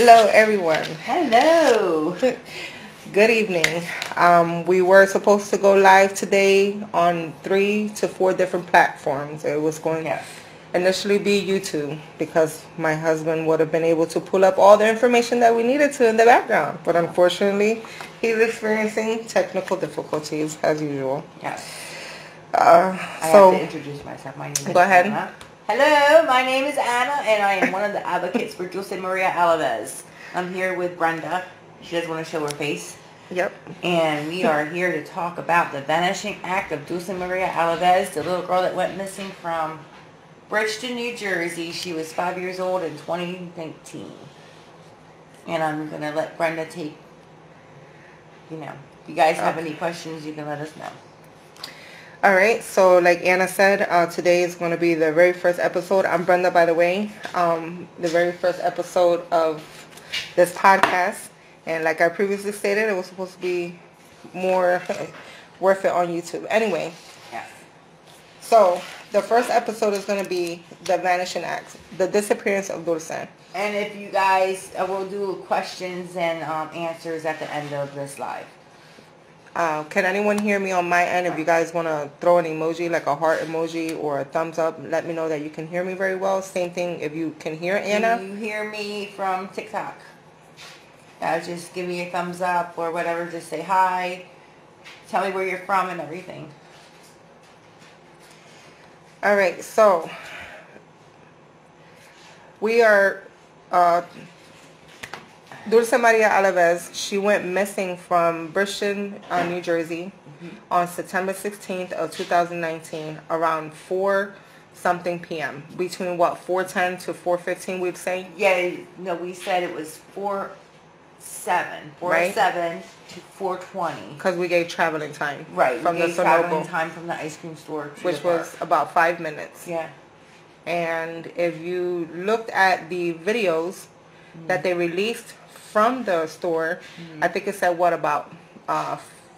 Hello, everyone. Hello. Good evening. We were supposed to go live today on 3 to 4 different platforms. It was going to initially be YouTube because my husband would have been able to pull up all the information that we needed to in the background. But unfortunately, he's experiencing technical difficulties as usual. Yes. I have to introduce myself. My name is Go ahead. Anna. Hello, my name is Anna, and I am one of the advocates for Dulce Maria Alves. I'm here with Brenda. She doesn't want to show her face. Yep. And we are here to talk about the Vanishing Act of Dulce Maria Alves, the little girl that went missing from Bridgeton, New Jersey. She was 5 years old in 2019. And I'm going to let Brenda take, if you guys have any questions, you can let us know. All right, so like Anna said, today is going to be the very first episode. I'm Brenda, by the way. The very first episode of this podcast. And like I previously stated, it was supposed to be more worth it on YouTube. Anyway, so the first episode is going to be the Vanishing Act, the Disappearance of Dulce. And if you guys, we'll do questions and answers at the end of this live. Can anyone hear me on my end? If you guys want to throw an emoji, like a heart emoji or a thumbs up, let me know that you can hear me very well. Same thing if you can hear Anna. Can you hear me from TikTok? Just give me a thumbs up or whatever. Just say hi. Tell me where you're from and everything. All right, so we are... Dulce Maria Alves, she went missing from Bridgeton, New Jersey on September 16th of 2019 around 4-something p.m. Between what, 4:10 to 4:15 we'd say? Yeah, no, we said it was 4:07 to 4:20. Because we gave traveling time. Right, from we gave traveling time from the ice cream store to which was about 5 minutes. Yeah. And if you looked at the videos that they released from the store, I think it said about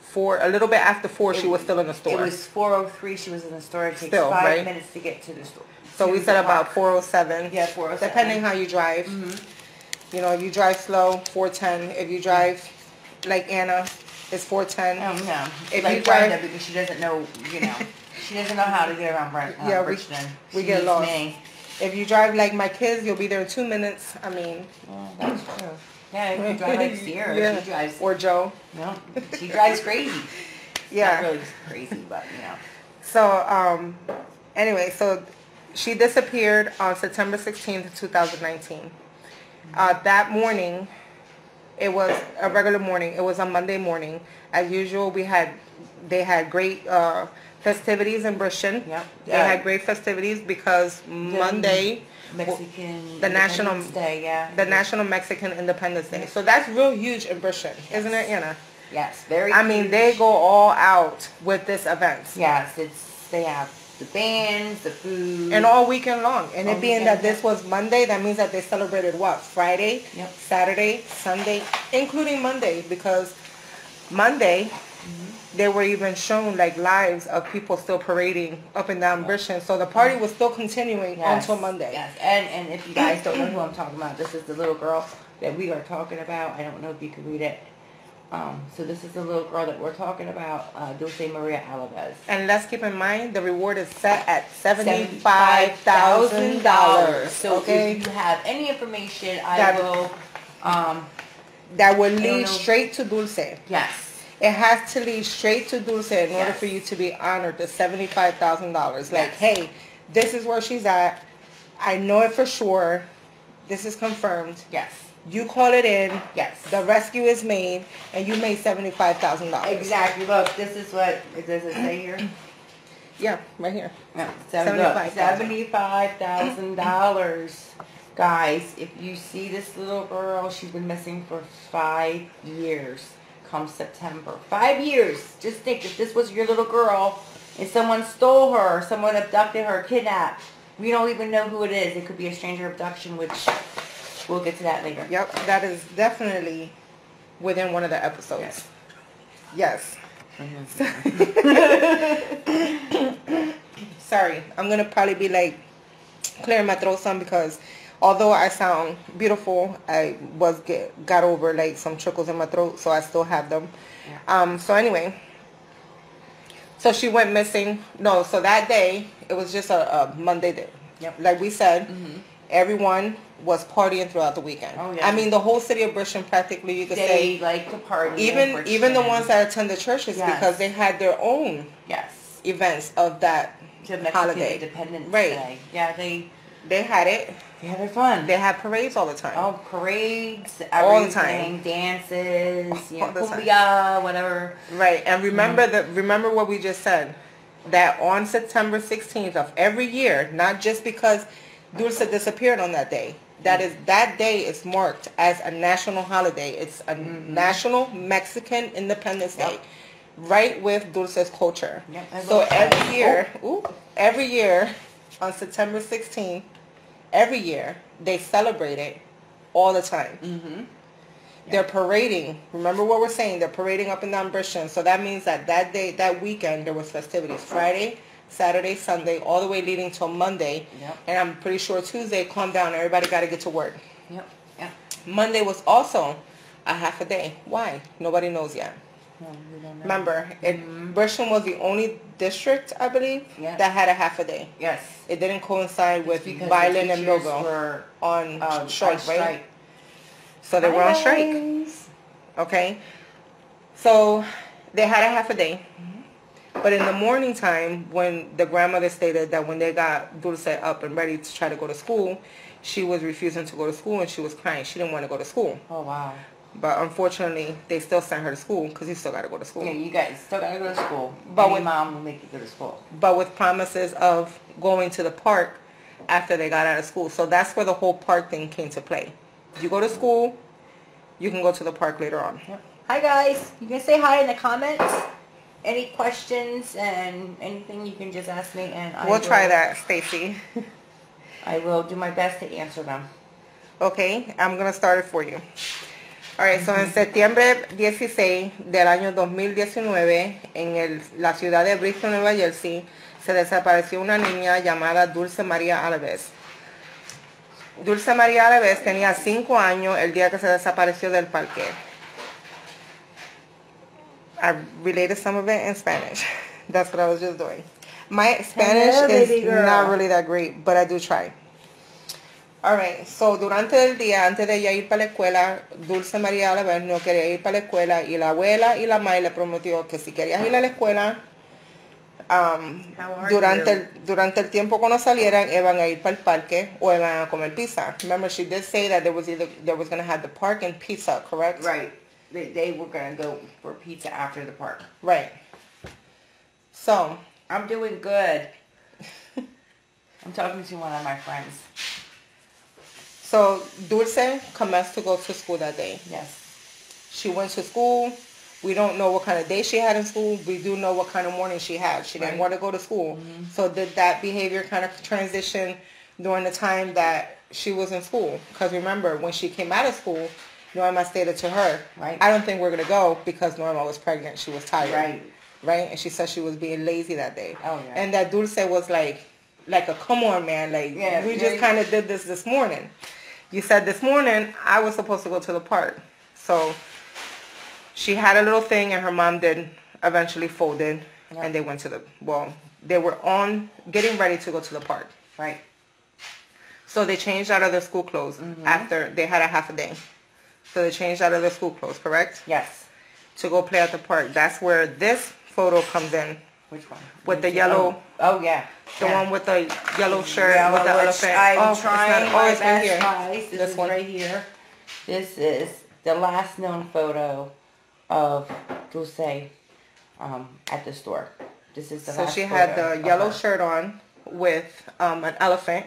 4, a little bit after 4 she was still in the store. It was 4:03 she was in the store. It takes still, 5 minutes to get to the store. So we said about 4:07. Yeah, 4:07. Depending how you drive. If you drive slow, 4:10. If you drive like Anna, it's 4:10. Oh no. If like you drive, Brenda, because she doesn't know, she doesn't know how to get around Bridgeton. We get lost. If you drive like my kids, you'll be there in 2 minutes. I mean, that's true. Yeah, if you drive like Sierra, she drives. Or Joe. No, she drives crazy. Yeah. Not really crazy, but So, anyway, so she disappeared on September 16th, 2019. That morning, it was a regular morning. It was a Monday morning. As usual, they had great festivities in Bridgeton. Yep. They had great festivities because Monday, the National Mexican Independence Day. So that's real huge in Bridgeton, isn't it, Anna? Yes, very. I mean, they go all out with this event. Yes, they have the bands, the food, and all weekend long. And it being that this was Monday, that means that they celebrated what? Friday, Saturday, Sunday, including Monday, because Monday. They were even shown like lives of people still parading up and down Bridgeton. So the party was still continuing until Monday. Yes, and if you guys don't know who I'm talking about, this is the little girl that we are talking about. I don't know if you can read it. So this is the little girl that we're talking about, Dulce Maria Alves. And let's keep in mind, the reward is set at $75,000. So if you have any information, that Yes. It has to lead straight to Dulce in order for you to be honored the $75,000. Like, hey, this is where she's at. I know it for sure. This is confirmed. Yes. You call it in. Yes. The rescue is made, and you made $75,000. Exactly. Look, this is what, does it say here? Yeah, right here. No, $75,000. Guys, if you see this little girl, she's been missing for 5 years. Come September. 5 years. Just think, if this was your little girl and someone stole her, someone abducted her, kidnapped, we don't even know who it is. It could be a stranger abduction, which we'll get to that later. Yep, that is definitely within one of the episodes. Yes. Sorry, I'm going to probably be like clearing my throat some because although I sound beautiful, I got over like some trickles in my throat, so I still have them. Yeah. So anyway, so she went missing. No, so that day it was just a Monday day. Yep. Like we said, everyone was partying throughout the weekend. Oh, yeah. I mean, the whole city of Bridgeton practically, you could say. They like to party. Even the ones that attend the churches, Yes. because they had their own events of that the Mexican holiday. Independence Right. Day. Yeah, they had it. They had their fun. They had parades all the time. Oh, parades, everything, all the time. Dances, you know, All the time. cumbia, whatever. Right, and remember what we just said, that on September 16th of every year, not just because Dulce disappeared on that day, that day is marked as a national holiday. It's a national Mexican Independence Day, right with Dulce's culture. Yep, so every year on September 16th, every year they celebrate it all the time. They're parading. Remember what we're saying. They're parading up and down Bridgeton. So that means that day, that weekend, there was festivities. Friday, Saturday, Sunday, all the way leading till Monday. Yep. And I'm pretty sure Tuesday, calm down. Everybody got to get to work. Yep. Yep. Monday was also a half a day. Why? Nobody knows yet. No, we don't know. Remember, Bridgeton was the only district, I believe, that had a half a day. Yes. It didn't coincide with because Violin the and teachers Millville were on strike, right? strike. So they were on strike. Okay? So they had a half a day. But in the morning time, when the grandmother stated that when they got Dulce up and ready to try to go to school, she was refusing to go to school and she was crying. She didn't want to go to school. Oh, wow. But unfortunately, they still sent her to school because you still got to go to school. Yeah, you guys still got to go to school. But Any mom will make you go to school. But with promises of going to the park after they got out of school. So that's where the whole park thing came to play. You go to school, you can go to the park later on. Yep. Hi, guys. You can say hi in the comments. Any questions and anything, you can just ask me, and we'll try that, Stacy. I will do my best to answer them. Okay, I'm going to start it for you. Alright, so en septiembre 16 del año 2019, en la ciudad de Bristol, Nueva Jersey, se desapareció una niña llamada Dulce María Alves. Dulce María Alves tenía 5 años el día que se desapareció del parque. I related some of it in Spanish. That's what I was just doing. My Spanish is not really that great, but I do try. Alright, so durante el día, antes de ella ir para la escuela, Dulce María Alves no quería ir para la escuela y la abuela y la madre le prometió que si querías ir a la escuela, durante el tiempo cuando salieran, iban a ir para el parque o iban a comer pizza. Remember, she did say that there was going to have the park and pizza, correct? Right. They were going to go for pizza after the park. Right. So. I'm doing good. I'm talking to one of my friends. So, Dulce commenced to go to school that day. Yes. She went to school. We don't know what kind of day she had in school. We do know what kind of morning she had. She didn't want to go to school. So did that behavior kind of transition during the time that she was in school? Because remember, when she came out of school, Norma stated to her, I don't think we're going to go because Norma was pregnant. She was tired. Right? And she said she was being lazy that day. Oh, yeah. And that Dulce was like a come on, man. Like, we just kind of did this morning. You said this morning I was supposed to go to the park. So she had a little thing and her mom did eventually folded and they went to they were getting ready to go to the park. Right. So they changed out of their school clothes after they had a half a day. So they changed out of their school clothes, correct? Yes. To go play at the park. That's where this photo comes in. Which one? With the yellow. Oh, yeah. The one with the yellow shirt with the elephant. I'm trying my best, here. guys. This one right here. This is the last known photo of Dulce at the store. This is the last photo. So she had the yellow shirt on with an elephant.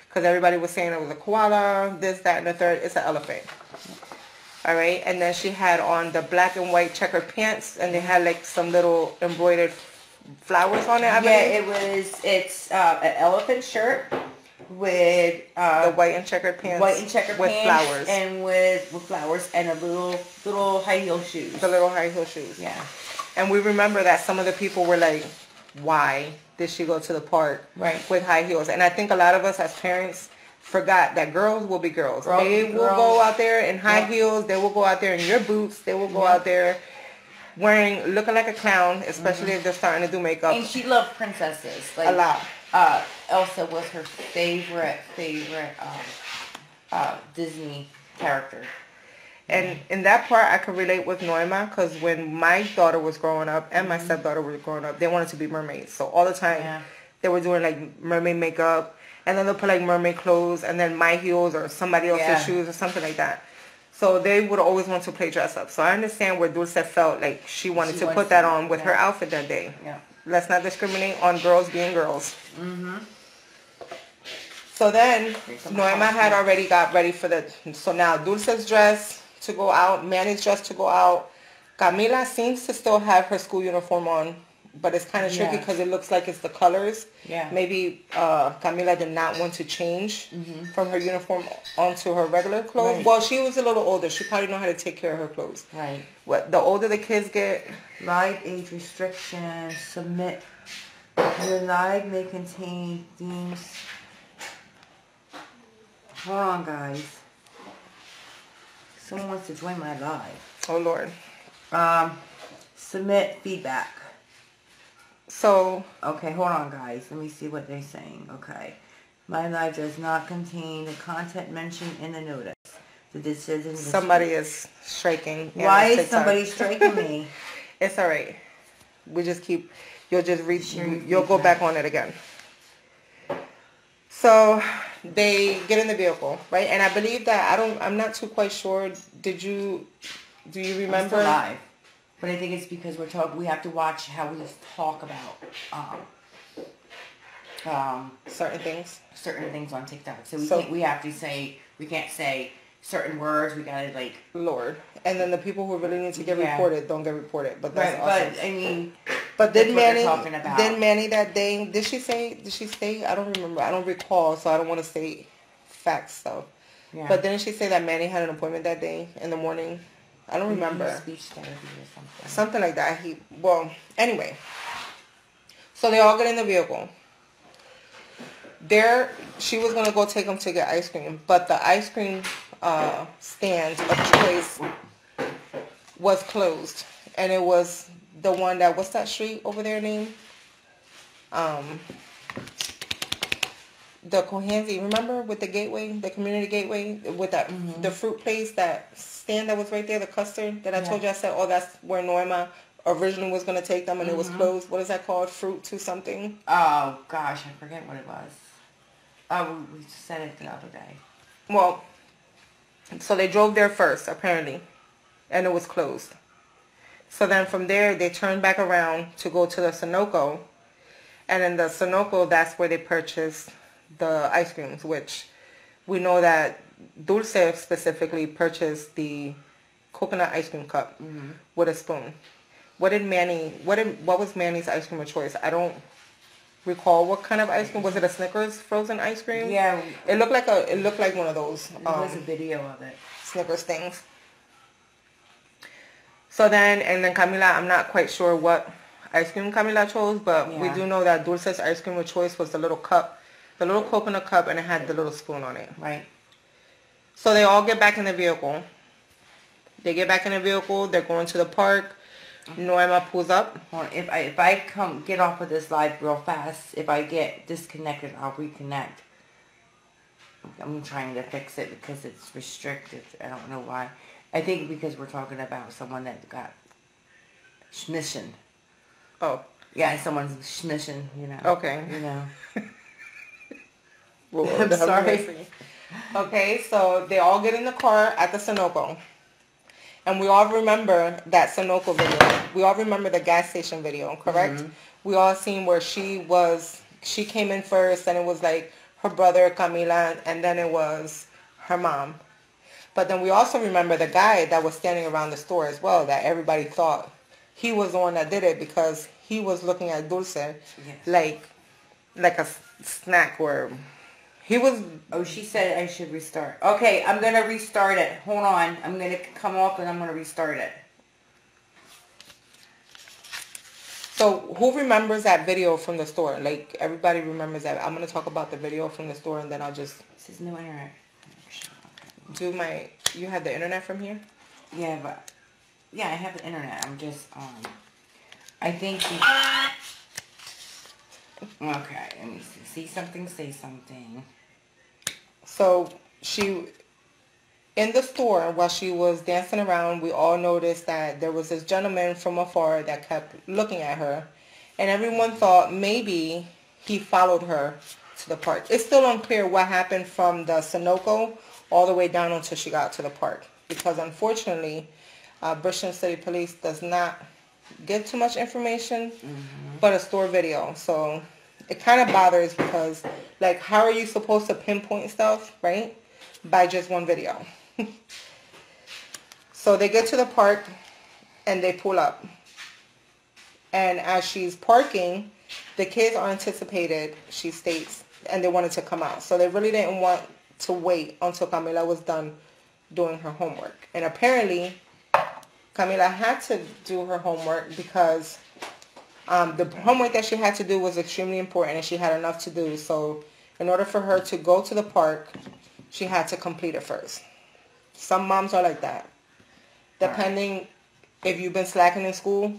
Because everybody was saying it was a koala, this, that, and the third. It's an elephant. All right. And then she had on the black and white checkered pants. And they had like some little embroidered flowers on it, I believe. It's an elephant shirt with the white and checkered pants. With flowers. And with flowers and a little high heel shoes. The little high heel shoes. Yeah. And we remember that some of the people were like, why did she go to the park with high heels? And I think a lot of us as parents forgot that girls will be girls. Girls They be will girls. go out there in high Yep. heels. They will go out there in your boots. They will go out there looking like a clown, especially if they're starting to do makeup. And she loved princesses. Like, a lot. Elsa was her favorite Disney character. And in that part, I could relate with Noema, because when my daughter was growing up and my stepdaughter was growing up, they wanted to be mermaids. So all the time, they were doing like mermaid makeup, and then they'll put like mermaid clothes, and then my heels or somebody else's shoes or something like that. So they would always want to play dress up. So I understand where Dulce felt like she wanted to put that on with her outfit that day. Yeah. Let's not discriminate on girls being girls. So then, Noema had already got ready for so now Dulce's dress to go out, Manny's dress to go out. Camila seems to still have her school uniform on, but it's kind of tricky because it looks like it's the colors. Yeah. Maybe Camila did not want to change from her uniform onto her regular clothes. Right. Well, she was a little older. She probably know how to take care of her clothes. Right. The older the kids get... Live age restrictions. Submit. Your live may contain themes. Hold on, guys. Someone wants to join my live. Oh, Lord. Submit feedback. So... Okay, hold on, guys. Let me see what they're saying. Okay. My live does not contain the content mentioned in the notice. The decision... Somebody is striking. Why is somebody striking me? It's all right. We just keep... You'll just read... You'll go back on it again. So they get in the vehicle, right? And I believe that I'm not too quite sure. Do you remember? I'm still live, but I think it's because we have to watch how we talk about certain things on TikTok. So we can't say certain words. We gotta like Lord. And then the people who really need to get reported don't get reported. But that's awesome. But I mean, but did Manny that day? Did she say? I don't remember. I don't recall. So I don't want to say facts though. Yeah. But didn't she say that Manny had an appointment that day in the morning? I don't remember. Speech therapy or something. Something like that. Anyway. So they all get in the vehicle. She was gonna go take them to get ice cream, but the ice cream stand of choice was closed, and it was the one that, what's that street over there name? The Cohanzi, remember, with the gateway, the community gateway, with that the fruit place, that stand that was right there, the custard that I told you. I said, oh, that's where Noema originally was going to take them, and it was closed. What is that called? Fruit to something? Oh gosh, I forget what it was. Oh, we said it the other day. Well, so they drove there first, apparently, and it was closed. So then from there, they turned back around to go to the Sunoco, and in the Sunoco, that's where they purchased the ice creams, which we know that Dulce specifically purchased the coconut ice cream cup with a spoon. What was Manny's ice cream of choice? I don't recall what kind of ice cream. Was it a Snickers frozen ice cream? Yeah. It looked like one of those. There was a video of it. Snickers things. So then Camila, I'm not quite sure what ice cream Camila chose, but we do know that Dulce's ice cream of choice was the little cup, the little coconut cup, and it had the little spoon on it. Right. So they all get back in the vehicle. They get back in the vehicle. They're going to the park. Noema pulls up. If I get off of this live real fast, if I get disconnected, I'll reconnect. I'm trying to fix it because it's restricted. I don't know why. I think because we're talking about someone that got schmissioned. Oh. Yeah, someone's schmissioned, you know. Okay. You know. Lord, I'm sorry. Okay, so they all get in the car at the Sunoco. And we all remember that Sunoco video. We all remember the gas station video, correct? We all seen where she came in first, and it was like her brother, Camila, and then it was her mom. But then we also remember the guy that was standing around the store as well, that everybody thought he was the one that did it because he was looking at Dulce like a snack, or he was... Oh, she said I should restart. Okay, I'm going to restart it. Hold on. I'm going to come off and I'm going to restart it. So who remembers that video from the store? Like, everybody remembers that. I'm going to talk about the video from the store, and then I'll just... This is no internet. Do my... You have the internet from here? Yeah, but... Yeah, I have the internet. I'm just, I think... Okay, let me see. See something, say something. So, she... In the store, while she was dancing around, we all noticed that there was this gentleman from afar that kept looking at her. And everyone thought maybe he followed her to the park. It's still unclear what happened from the Sunoco all the way down until she got to the park. Because unfortunately, Beauchamp City Police does not give too much information, but a store video. So it kind of bothers because, like, how are you supposed to pinpoint stuff, right? By just one video. So they get to the park and they pull up. And as she's parking, the kids are anticipated, she states, and they wanted to come out. So they really didn't want to wait until Camila was done doing her homework. And apparently, Camila had to do her homework because the homework that she had to do was extremely important and she had enough to do. So in order for her to go to the park, she had to complete it first. Some moms are like that. Depending if you've been slacking in school,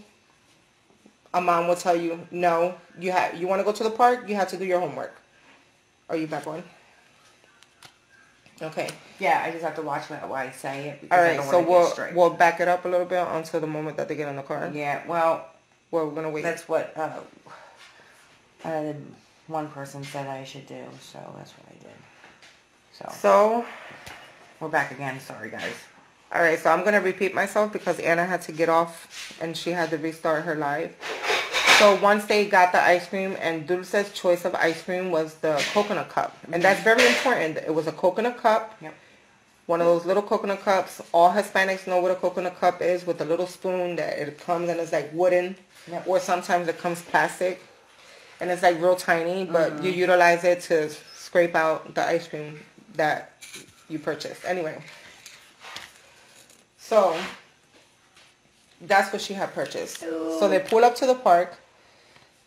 a mom will tell you, no, you want to go to the park, you have to do your homework. Are you back on? Okay. Yeah, I just have to watch what I say it. All right, so we'll back it up a little bit until the moment that they get in the car. Yeah, well, we're going to wait. That's what one person said I should do, so that's what I did. So we're back again. Sorry, guys. All right, so I'm going to repeat myself because Anna had to get off and she had to restart her live. So once they got the ice cream, and Dulce's choice of ice cream was the coconut cup. And that's very important. It was a coconut cup. Yep. One of those little coconut cups. All Hispanics know what a coconut cup is, with a little spoon that it comes and it's like wooden. Yep. Or sometimes it comes plastic. And it's like real tiny, but you utilize it to scrape out the ice cream that you purchased. Anyway. So, that's what she had purchased. Ooh. So they pull up to the park.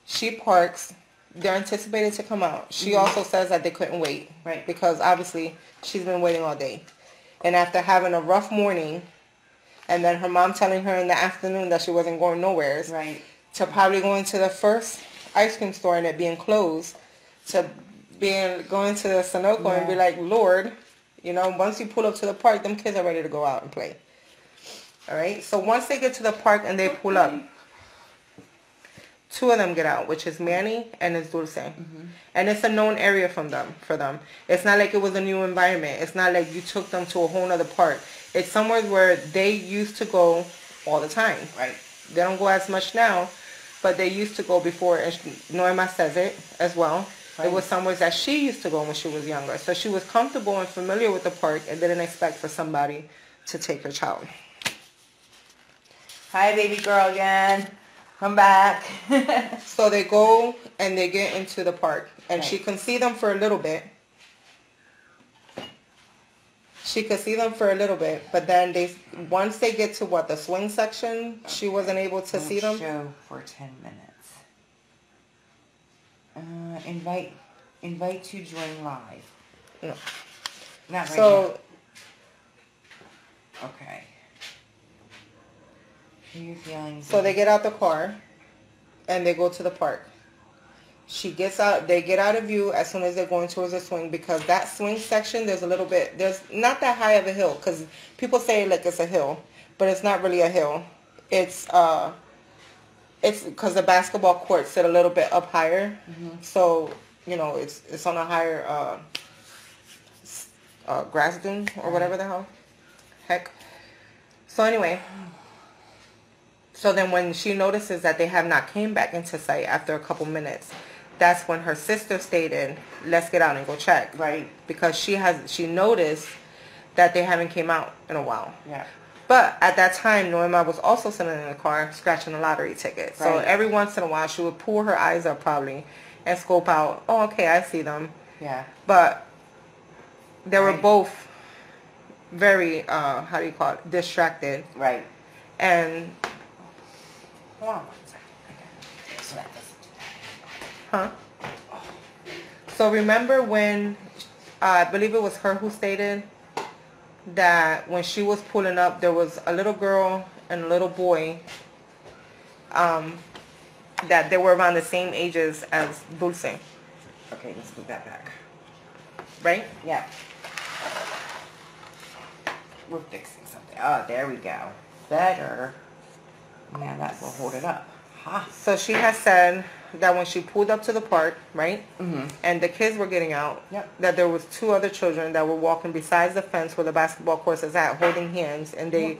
She parks. They're anticipated to come out. She also says that they couldn't wait. Right. Because obviously she's been waiting all day. And after having a rough morning, and then her mom telling her in the afternoon that she wasn't going nowhere. Right. To probably going to the first ice cream store and it being closed. To going to the Sunoco and be like, Lord, you know, once you pull up to the park, them kids are ready to go out and play. All right, so once they get to the park and they pull up, two of them get out, which is Manny and it's Dulce. And it's a known area for them. It's not like it was a new environment. It's not like you took them to a whole other park. It's somewhere where they used to go all the time. Right. They don't go as much now, but they used to go before. And Norma says it as well. Right. It was somewhere that she used to go when she was younger. So she was comfortable and familiar with the park and didn't expect for somebody to take her child. Hi, baby girl again. I'm back. So they go and they get into the park. And right. She can see them for a little bit. But then once they get to the swing section, okay. She wasn't able to see them. Show for 10 minutes. Invite to join live. No. Not right now. Okay. So they get out the car and they go to the park. She gets out, they get out of view as soon as they're going towards the swing, because that swing section, there's not that high of a hill, because people say like it's a hill, but it's not really a hill. It's because the basketball courts sit a little bit up higher. So, you know, it's on a higher grass dune or whatever the hell. Heck. So anyway, so then when she notices that they have not came back into sight after a couple minutes, that's when her sister stated, let's get out and go check. Right. Because she noticed that they haven't came out in a while. Yeah. But at that time, Norma was also sitting in the car scratching a lottery ticket. Right. So every once in a while, she would pull her eyes up probably and scope out, oh, okay, I see them. Yeah. But they were both very, distracted. Right. And... Huh? So remember when, I believe it was her who stated that when she was pulling up, there was a little girl and a little boy, that they were around the same ages as Dulce, Okay, let's move that back. right? Yeah. We're fixing something. Oh, there we go. Better. Now that will hold it up. Ha. So she has said that when she pulled up to the park, right, Mm-hmm. and the kids were getting out, Yep. that there was two other children that were walking besides the fence where the basketball court is at, holding hands, and they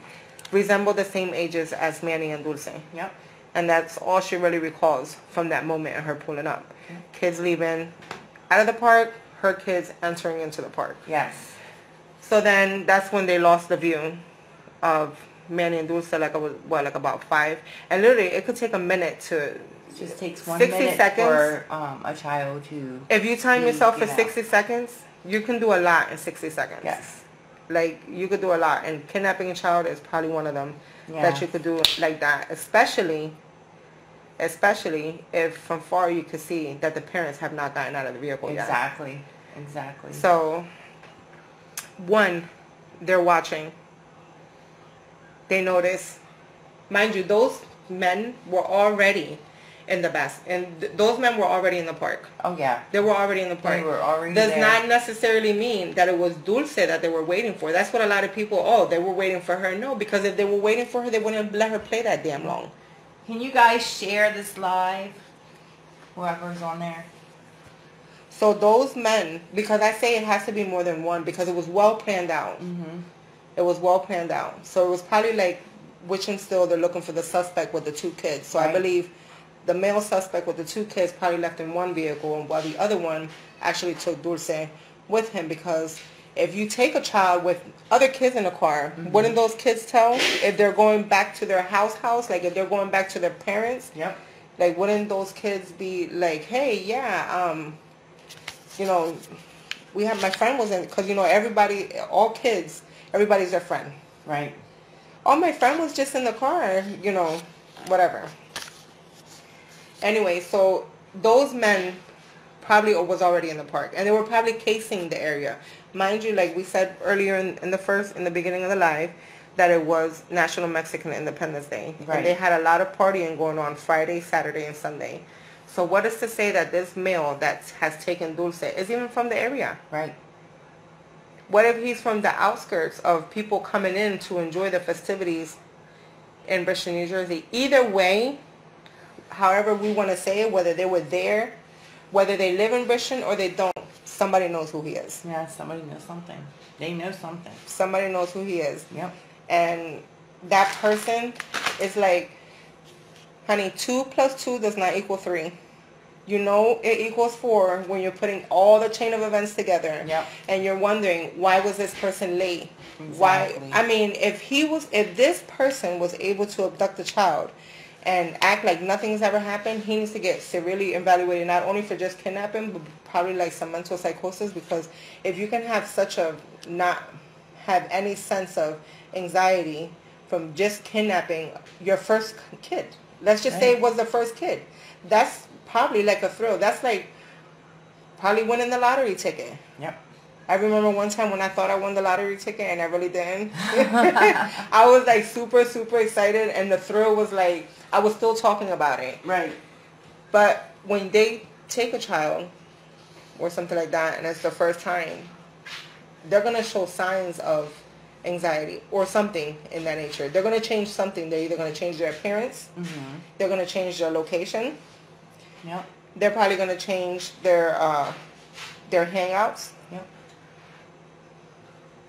resemble the same ages as Manny and Dulce. Yep. And that's all she really recalls from that moment and her pulling up. Kids leaving out of the park, her kids entering into the park. Yes. So then that's when they lost the view of Manny and Dulce, like about 5. And literally, it could take a minute to... It just takes 1 60 minute seconds. for a child to... If you time yourself for you know. 60 seconds, you can do a lot in 60 seconds. Yes. Like, you could do a lot. And kidnapping a child is probably one of them that you could do like that. Especially if from far you could see that the parents have not gotten out of the vehicle yet. Exactly. So, one, they're watching. They notice. Mind you, those men were already in the those men were already in the park. Oh, yeah. They were already in the park. They were already Does there. not necessarily mean that it was Dulce that they were waiting for. That's what a lot of people, they were waiting for her. No, because if they were waiting for her, they wouldn't let her play that damn long. Can you guys share this live? Whoever's on there. So those men, because I say it has to be more than one, because it was well planned out. Mm-hmm. It was well planned out. So it was probably like witch and still they're looking for the suspect with the 2 kids. So Right. I believe the male suspect with the 2 kids probably left in one vehicle, while the other one actually took Dulce with him. Because if you take a child with other kids in the car, wouldn't those kids tell if they're going back to their house, like if they're going back to their parents? Yep. Like, wouldn't those kids be like, hey, yeah, my friend was in, because, all kids, everybody's their friend. Right. Oh, my friend was just in the car, whatever. Anyway, so those men probably was already in the park, and they were probably casing the area. Mind you, like we said earlier in the beginning of the live, that it was National Mexican Independence Day. Right. And they had a lot of partying going on Friday, Saturday, and Sunday. So what is to say that this male that has taken Dulce is even from the area? Right. What if he's from the outskirts of people coming in to enjoy the festivities in Bristol, New Jersey? Either way, however we want to say it, whether they were there, whether they live in Bristol or they don't, somebody knows who he is. Yeah, somebody knows something. They know something. Somebody knows who he is. Yep. And that person is like, honey, 2 + 2 does not equal 3. It equals 4 when you're putting all the chain of events together. Yep. And you're wondering, why was this person late? Exactly. If this person was able to abduct a child and act like nothing's ever happened, he needs to get severely evaluated, not only for just kidnapping, but probably like some mental psychosis. Because if you can have not have any sense of anxiety from just kidnapping your first kid, let's just say it was the first kid, that's probably like a thrill. That's like probably winning the lottery ticket. Yep. I remember one time when I thought I won the lottery ticket and I really didn't. I was like super, super excited, and the thrill was like, I was still talking about it. Right. But when they take a child or something like that and it's the first time, they're going to show signs of anxiety or something in that nature. They're going to change something. They're either going to change their appearance. Mm-hmm. They're going to change their location. Yep. They're probably going to change their hangouts. Yep.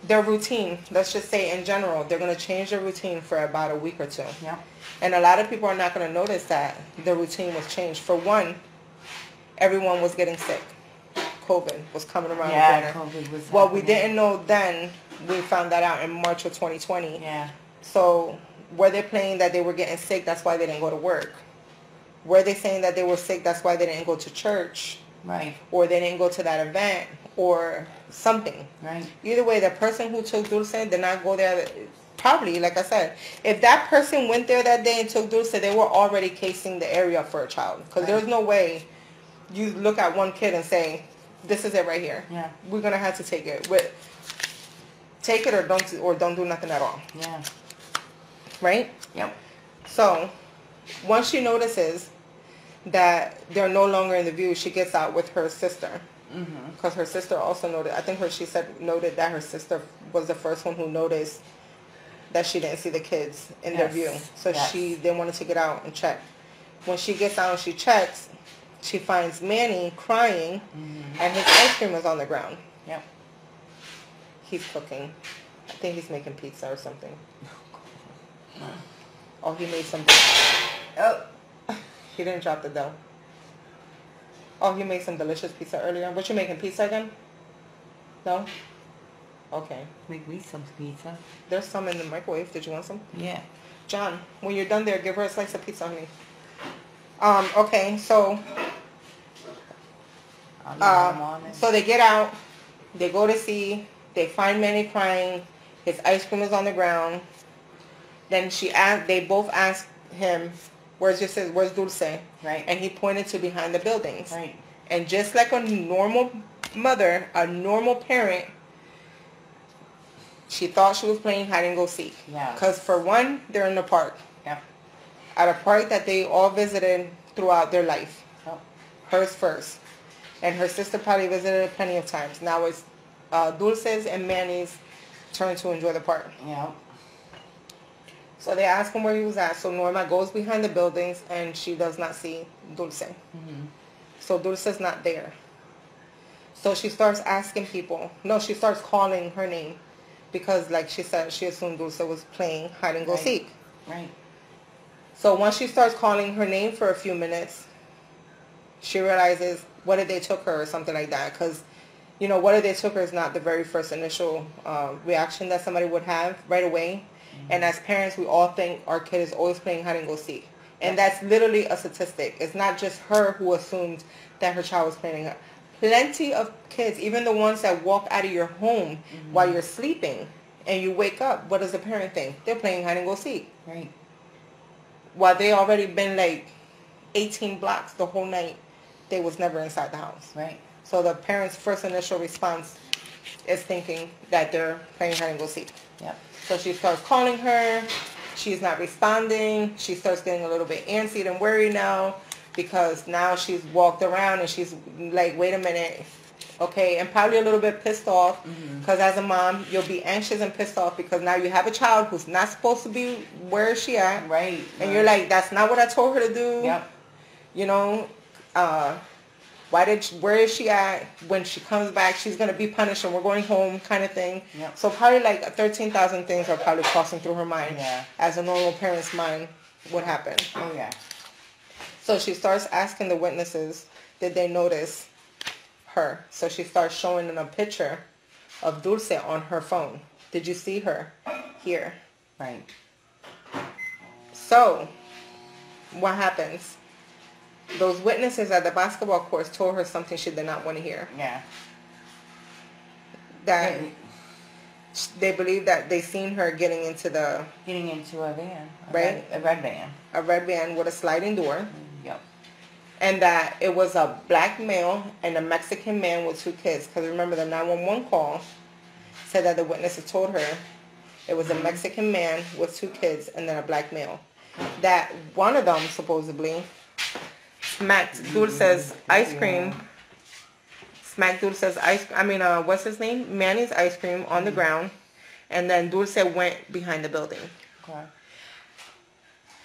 Their routine, let's just say in general, they're going to change their routine for about a week or 2. Yep. And a lot of people are not going to notice that the routine was changed. For one, everyone was getting sick. COVID was coming around the corner. COVID was Well, we happening. didn't know then. We found that out in March of 2020. Yeah. So were they playing that they were getting sick, that's why they didn't go to work? Were they saying that they were sick, that's why they didn't go to church? Right. Or they didn't go to that event or something? Right. Either way, the person who took Dulce did not go there. Probably, like I said, if that person went there that day and took Dulce, they were already casing the area for a child. Because there's no way you look at one kid and say, this is it right here. Yeah. We're going to have to take it. Take it or don't do nothing at all. Yeah. Right? Yep. So, once she notices that they're no longer in the view, she gets out with her sister. Because her sister also noted, I think noted that her sister was the first one who noticed that she didn't see the kids in their view. So they wanted to get out and check. When she gets out and she checks, she finds Manny crying, and his ice cream is on the ground. Yep. He's cooking. I think he's making pizza or something. Oh, he made some. Oh, he didn't drop the dough. Oh, he made some delicious pizza earlier. What you making, pizza again? No? Okay. Make me some pizza. There's some in the microwave. Did you want some? Yeah. John, when you're done there, give her a slice of pizza, honey. Okay, so so they get out, they go to see, they find Manny crying, his ice cream is on the ground. Then they both ask him, where's Dulce? Right. And he pointed to behind the buildings. Right. And just like a normal mother, a normal parent, she thought she was playing hide and go seek. Yeah. Because for one, they're in the park. Yeah. At a park that they all visited throughout their life. Oh. Hers first. And her sister probably visited it plenty of times. Now it's Dulce's and Manny's turn to enjoy the park. Yeah. So they ask him where he was at. So Norma goes behind the buildings and she does not see Dulce. So Dulce's not there. So she starts asking people. No, she starts calling her name. Because like she said, she assumed Dulce was playing hide and go seek. Right. So once she starts calling her name for a few minutes, she realizes what if they took her or something like that. Because, what if they took her is not the very first initial reaction that somebody would have right away. And as parents, we all think our kid is always playing hide and go seek. And that's literally a statistic. It's not just her who assumed that her child was playing. Plenty of kids, even the ones that walk out of your home while you're sleeping and you wake up, what does the parent think? They're playing hide and go seek. Right. While they already been like 18 blocks the whole night, they was never inside the house. Right. So the parent's first initial response is thinking that they're playing hide and go seek. Yep. So she starts calling her. She's not responding. She starts getting a little bit antsy and worried now because now she's walked around and she's like, wait a minute. Okay, and probably a little bit pissed off because as a mom, you'll be anxious and pissed off because now you have a child who's not supposed to be where is she at. Right. And you're like, that's not what I told her to do. Yep. Where is she at? When she comes back, she's going to be punished and we're going home kind of thing. Yep. So probably like 13,000 things are probably crossing through her mind as a normal parent's mind would happen. Oh, yeah. So she starts asking the witnesses, did they notice her? So she starts showing them a picture of Dulce on her phone. Did you see her? Here. Right. So what happens? Those witnesses at the basketball courts told her something she did not want to hear. Yeah. That they believe that they seen her getting into a van. Right? A red van. A red van with a sliding door. Yep. And that it was a black male and a Mexican man with two kids. Because remember, the 911 call said that the witnesses told her it was a Mexican man with two kids and then a black male. That one of them supposedly smacked Dulce's ice cream. What's his name? Manny's ice cream on the ground. And then Dulce went behind the building. Okay.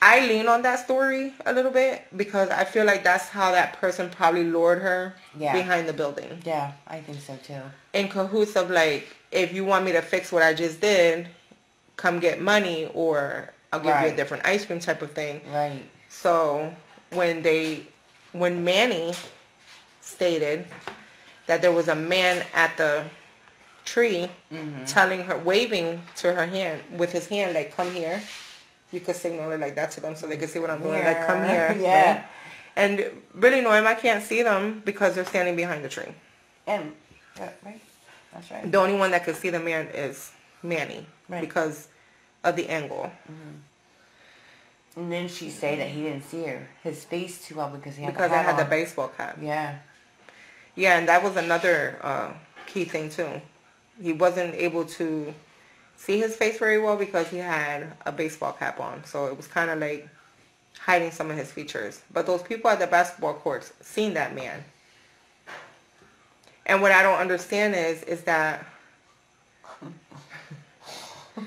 I lean on that story a little bit because I feel like that's how that person probably lured her behind the building. Yeah, I think so too. In cahoots of like, if you want me to fix what I just did, come get money or I'll give you a different ice cream type of thing. Right. So when Manny stated that there was a man at the tree telling her, waving to her hand with his hand, like, come here. You could signal it like that to them so they could see what I'm doing. Like, come here. Yeah. Right? And really, Noem, I can't see them because they're standing behind the tree. And, right. That's right. The only one that could see the man is Manny. Right. Because of the angle. And then she say that he didn't see her. His face too well because he had because the I hat had the on. baseball cap. Yeah. Yeah, and that was another key thing too. He wasn't able to see his face very well because he had a baseball cap on. So it was kind of like hiding some of his features. But those people at the basketball courts seen that man. And what I don't understand is that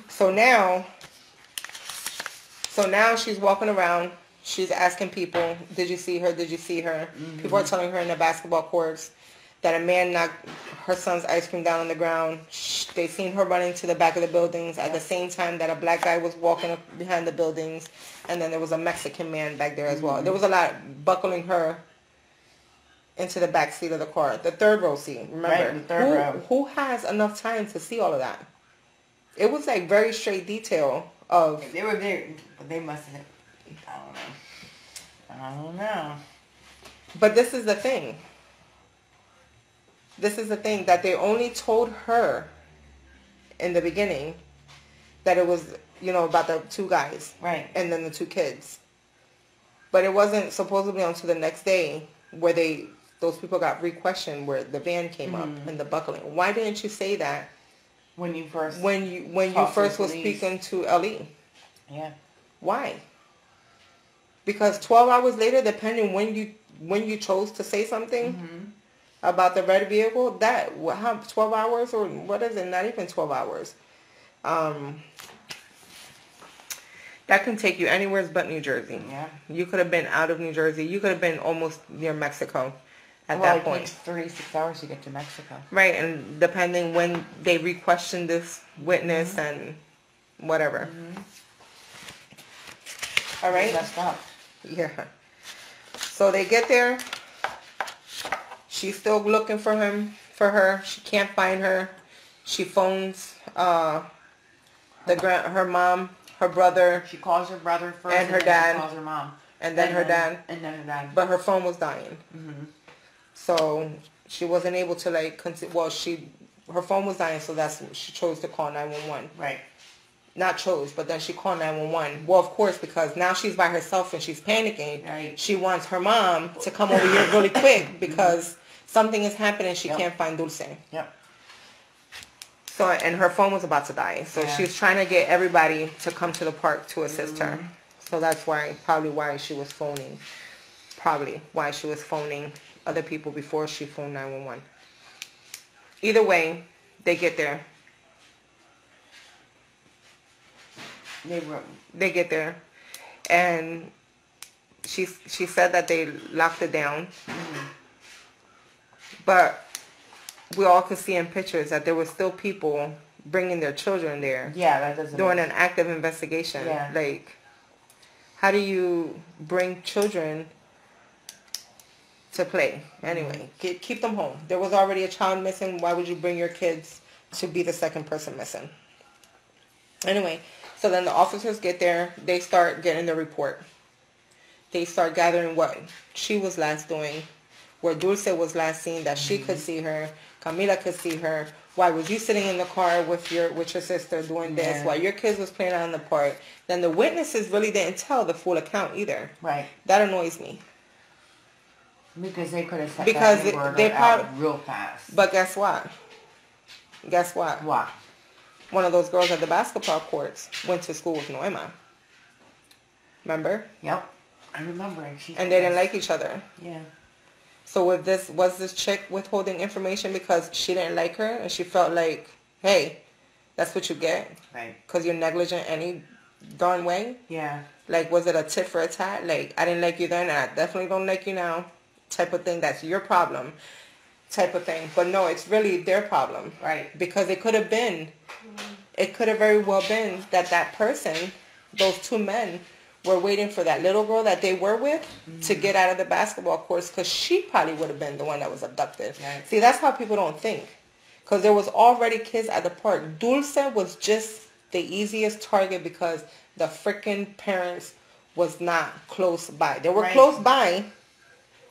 so now she's walking around, she's asking people, did you see her? Did you see her? Mm-hmm. People are telling her in the basketball courts that a man knocked her son's ice cream down on the ground. They seen her running to the back of the buildings at the same time that a black guy was walking up behind the buildings, and then there was a Mexican man back there as well. There was a lot buckling her into the back seat of the car, the third row seat. Remember, right, the third row. Who has enough time to see all of that? It was like very straight detail of. They were there, but they must have. I don't know. But this is the thing. This is the thing that they only told her in the beginning that it was, about the two guys. Right. And then the two kids. But it wasn't supposedly until the next day where those people got re-questioned where the van came up and the buckling. Why didn't you say that when you first was speaking to Ali? Yeah. Why? Because 12 hours later, depending when you chose to say something about the red vehicle, how 12 hours or what is it? Not even 12 hours. That can take you anywhere but New Jersey. Yeah. You could have been out of New Jersey. You could have been almost near Mexico at that point. It takes 36 hours to get to Mexico. Right, and depending when they re-question this witness and whatever. All right? Messed up. Yeah. So they get there. She's still looking for her. She can't find her. She phones her mom, her brother. She calls her brother first, and her dad. She calls her mom, and then her dad. And then her dad. But her phone was dying. So she wasn't able to her phone was dying, so she chose to call 911. Right. Not chose, but then she called 911. Well, of course, because now she's by herself and she's panicking. Right. She wants her mom to come over here really quick because something is happening. She can't find Dulce. Yep. So, and her phone was about to die. So she was trying to get everybody to come to the park to assist her. So that's probably why she was phoning. Probably why she was phoning other people before she phoned 911. Either way, they get there. They get there, and she said that they locked it down. But we all could see in pictures that there were still people bringing their children there. Yeah, that doesn't. Doing an active investigation. Yeah. Like, how do you bring children to play? Anyway, keep them home. There was already a child missing. Why would you bring your kids to be the second person missing? Anyway, so then the officers get there. They start getting the report. They start gathering what she was last doing, where Dulce was last seen, that she could see her, Camila could see her. Why was you sitting in the car with your sister doing this? While your kids was playing out in the park? Then the witnesses really didn't tell the full account either. Right. That annoys me. Because they could have said they out real fast. But guess what? What? One of those girls at the basketball courts went to school with Noema. Remember? Yep. I remember. And they didn't like each other. Yeah. So was this chick withholding information because she didn't like her and she felt like, hey, that's what you get? Right. Because you're negligent any darn way? Yeah. Like, was it a tit for a tat? Like, I didn't like you then and I definitely don't like you now type of thing. That's your problem type of thing. But no, it's really their problem. Right. Because it could have very well been that person, those two men, were waiting for that little girl that they were with to get out of the basketball courts because she probably would have been the one that was abducted. Right. See, that's how people don't think. Because there was already kids at the park. Dulce was just the easiest target because the freaking parents was not close by. They were close by,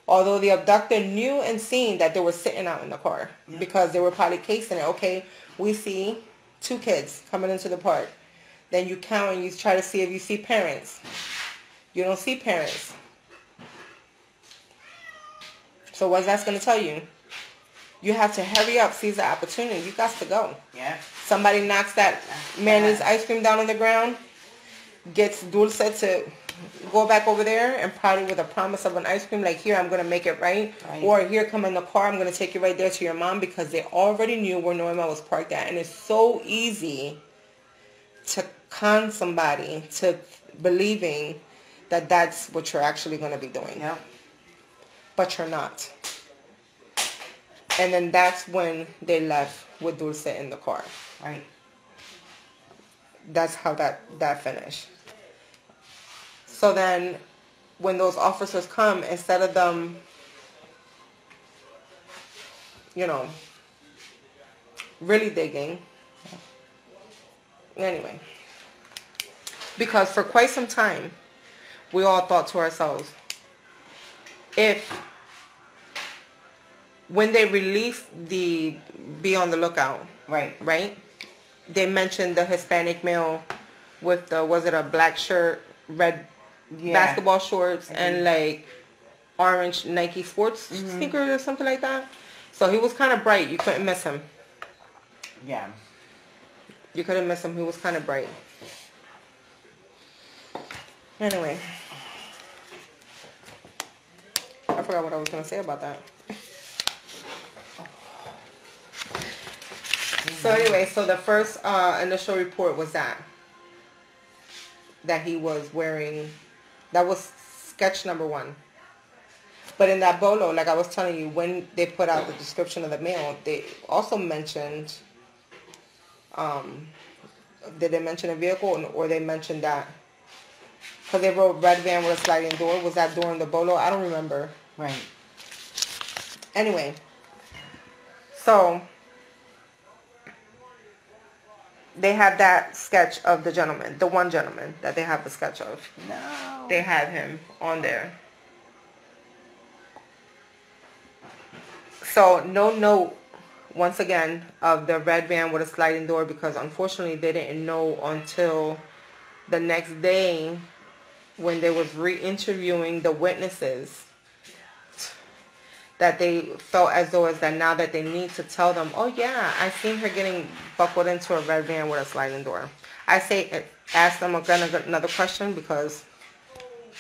although the abductor knew and seen that they were sitting out in the car because they were probably casing it. Okay, we see two kids coming into the park. Then you count and you try to see if you see parents. You don't see parents. So what's that going to tell you? You have to hurry up, seize the opportunity. You got to go. Yeah. Somebody knocks that mayonnaise ice cream down on the ground, gets Dulce to go back over there and probably with a promise of an ice cream, like, here, I'm going to make it right. Or here, come in the car, I'm going to take you right there to your mom, because they already knew where Norma was parked at. And it's so easy to con somebody to believing that that's what you're actually going to be doing. Yep. But you're not. And then that's when they left with Dulce in the car. Right. That's how that finished. So then when those officers come, instead of them, really digging. Anyway. Because for quite some time, we all thought to ourselves, when they released the Be on the Lookout, right? They mentioned the Hispanic male with was it a black shirt, red basketball shorts, and like orange Nike sports sneakers or something like that. So he was kind of bright. You couldn't miss him. Yeah. You couldn't miss him. He was kind of bright. Anyway. I forgot what I was going to say about that. So anyway, so the first initial report was that he was wearing, that was sketch number 1. But in that bolo, like I was telling you, when they put out the description of the male, they also mentioned, did they mention a vehicle, or they mentioned that, because they wrote red van with a sliding door. Was that door in the bolo? I don't remember. Right. Anyway, so they have that sketch of the gentleman, the one gentleman that they have the sketch of. No. They have him on there. So no note, once again, of the red van with a sliding door, because unfortunately they didn't know until the next day when they was re-interviewing the witnesses that they felt as though as that now that they need to tell them, oh yeah, I seen her getting buckled into a red van with a sliding door. I say ask them again another question, because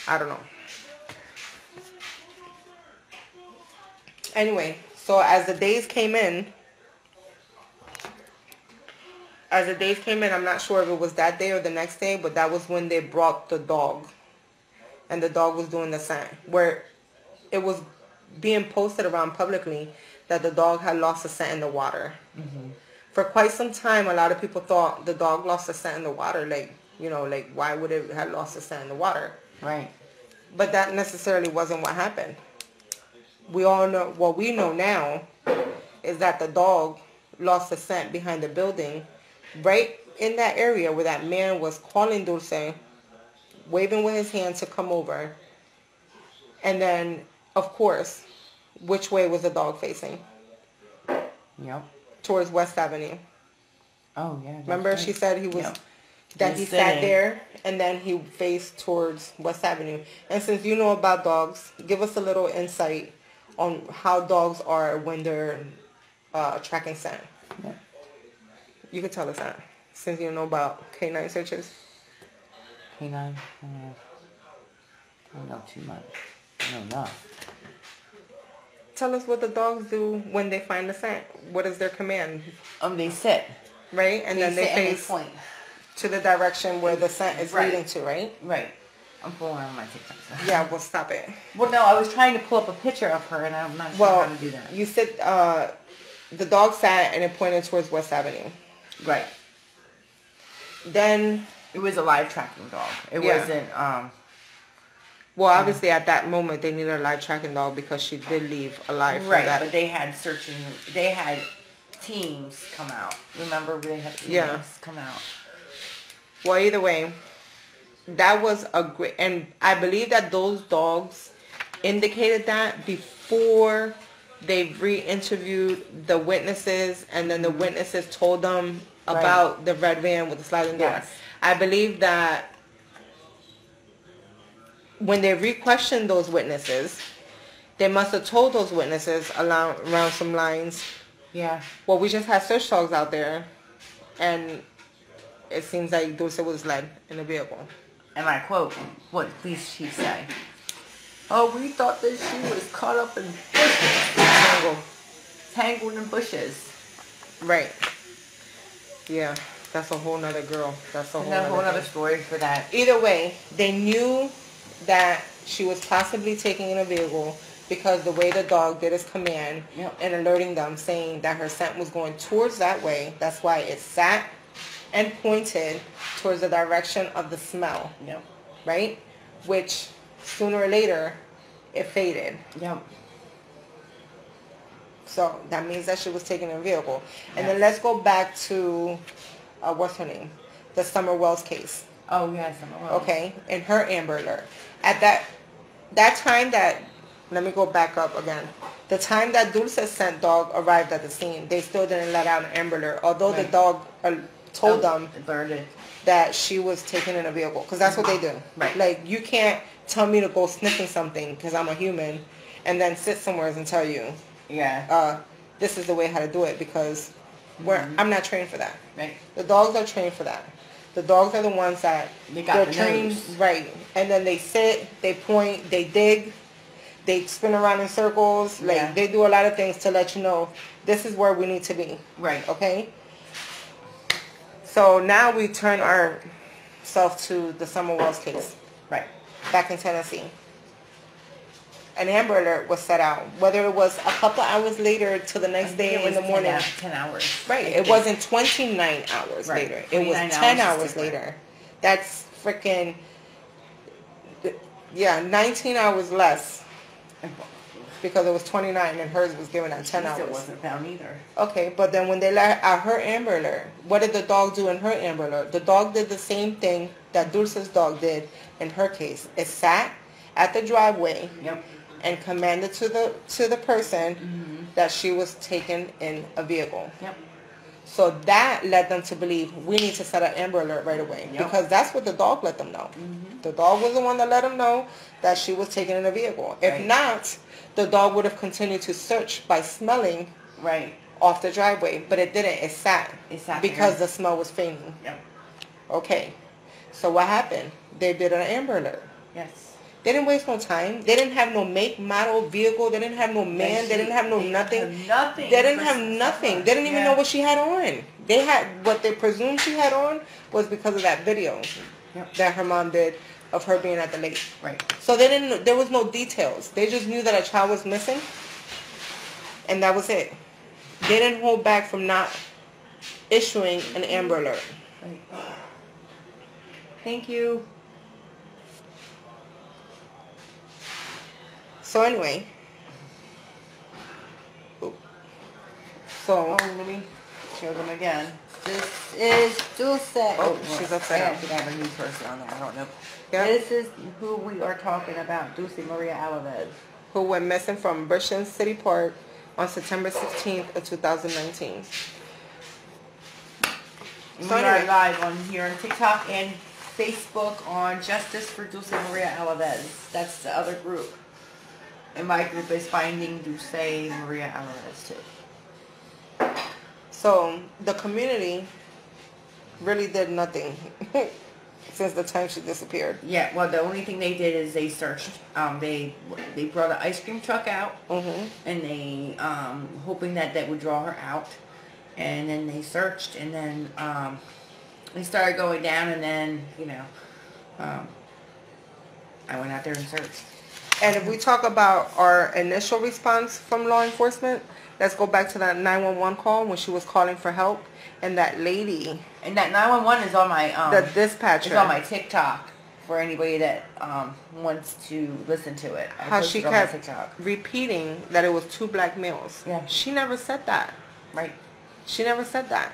I don't know. Anyway, so as the days came in, I'm not sure if it was that day or the next day, but that was when they brought the dog. And the dog was doing the scent, where it was being posted around publicly that the dog had lost the scent in the water. Mm-hmm. For quite some time, a lot of people thought the dog lost the scent in the water. Like, why would it have lost the scent in the water? Right. But that necessarily wasn't what happened. We all know, what we know now is that the dog lost the scent behind the building, right in that area where that man was calling Dulce, waving with his hand to come over. And then, of course, which way was the dog facing? Yep. Towards West Avenue. Oh, yeah. Remember, right. she said he was... Yep. That he sat there, and then he faced towards West Avenue. And since you know about dogs, give us a little insight on how dogs are when they're tracking scent. Yeah. You can tell us that, since you know about canine searches. Canine? I don't know too much. I know enough. Tell us what the dogs do when they find the scent. What is their command? They sit. Right? And then they face point to the direction where the scent is leading to, right? Right. I'm pulling on my TikTok. Yeah, well, stop it. Well, no, I was trying to pull up a picture of her, and I'm not sure how to do that. You said the dog sat and it pointed towards West Avenue. Right. Then... It was a live tracking dog. It wasn't... Well, obviously, at that moment, they needed a live tracking dog because she did leave alive from that. Right, but they had teams come out. Remember, they had teams come out. Well, either way, that was a great... And I believe that those dogs indicated that before they re-interviewed the witnesses, and then the witnesses told them about the red van with the sliding door. Yes. I believe that when they re-questioned those witnesses, they must have told those witnesses around some lines. Yeah. Well, we just had search dogs out there, and it seems like Dulce was led in a vehicle. And I quote, what did police chief say? Oh, we thought that she was caught up in bushes. Tangled in bushes. Right. Yeah, that's a whole nother girl. That's a whole nother story for that. Either way, they knew that she was possibly taken in a vehicle because the way the dog did his command and alerting them, saying that her scent was going towards that way. That's why it sat and pointed towards the direction of the smell. Yep. Right? Which sooner or later, it faded. Yep. So that means that she was taken in a vehicle. And then let's go back to, what's her name? The Summer Wells case. Oh, yeah, Summer Wells. Okay, and her Amber Alert. At that time that, let me go back up again. The time that Dulce's scent dog arrived at the scene, they still didn't let out an Amber Alert, although the dog told them that she was taken in a vehicle, because that's what they do. Right. Like, you can't tell me to go sniffing something because I'm a human, and then sit somewhere and tell you, this is the way how to do it, because I'm not trained for that. Right. The dogs are trained for that. The dogs are the ones that they're trained, right? And then they sit, they point, they dig, they spin around in circles. Like they do a lot of things to let you know this is where we need to be. Right. Okay. So now we turn ourselves to the Summer Wells case. Right. Back in Tennessee. An Amber Alert was set out. Whether it was a couple hours later to the next day in the morning. 10 hours. Right. It wasn't 29 hours later. It was 10 hours later. That's freaking, 19 hours less. Because it was 29 and hers was given at 10 hours. It wasn't found either. Okay, but then when they let out her Amber Alert, what did the dog do in her Amber Alert? The dog did the same thing that Dulce's dog did in her case. It sat at the driveway. Yep. And commanded to the person that she was taken in a vehicle. Yep. So that led them to believe we need to set an Amber Alert right away. Yep. Because that's what the dog let them know. The dog was the one that let them know that she was taken in a vehicle. If not, the dog would have continued to search by smelling off the driveway. But it didn't. It sat. Because the smell was fading. Yep. Okay. So what happened? They did an Amber Alert. Yes. They didn't waste no time. They didn't have no make, model, vehicle. They didn't have no man. They didn't have no nothing. Nothing. They didn't have nothing. They didn't even know what she had on. They had, what they presumed she had on was because of that video that her mom did of her being at the lake. Right. So they didn't, there was no details. They just knew that a child was missing. And that was it. They didn't hold back from not issuing an Amber Alert. Right. Thank you. So anyway, let me show them again. This is Dulce. Oh, she's upside down. I think I have a new person on there. I don't know. Yep. This is who we are talking about, Dulce Maria Alvarez. Who went missing from Beauchamp City Park on September 16th of 2019. We are live on here on TikTok and Facebook on Justice for Dulce Maria Alvarez. That's the other group. And my group is Finding Dulce Maria Alvarez too. So the community really did nothing since the time she disappeared. Yeah, well, the only thing they did is they searched. They brought an ice cream truck out, and they hoping that would draw her out, and then they searched, and then they started going down, and then I went out there and searched. And if we talk about our initial response from law enforcement, let's go back to that 911 call when she was calling for help, and that lady. And that 911 is on my the dispatcher. It's on my TikTok for anybody that wants to listen to it. How she kept repeating that it was 2 black males. Yeah. She never said that. Right. She never said that.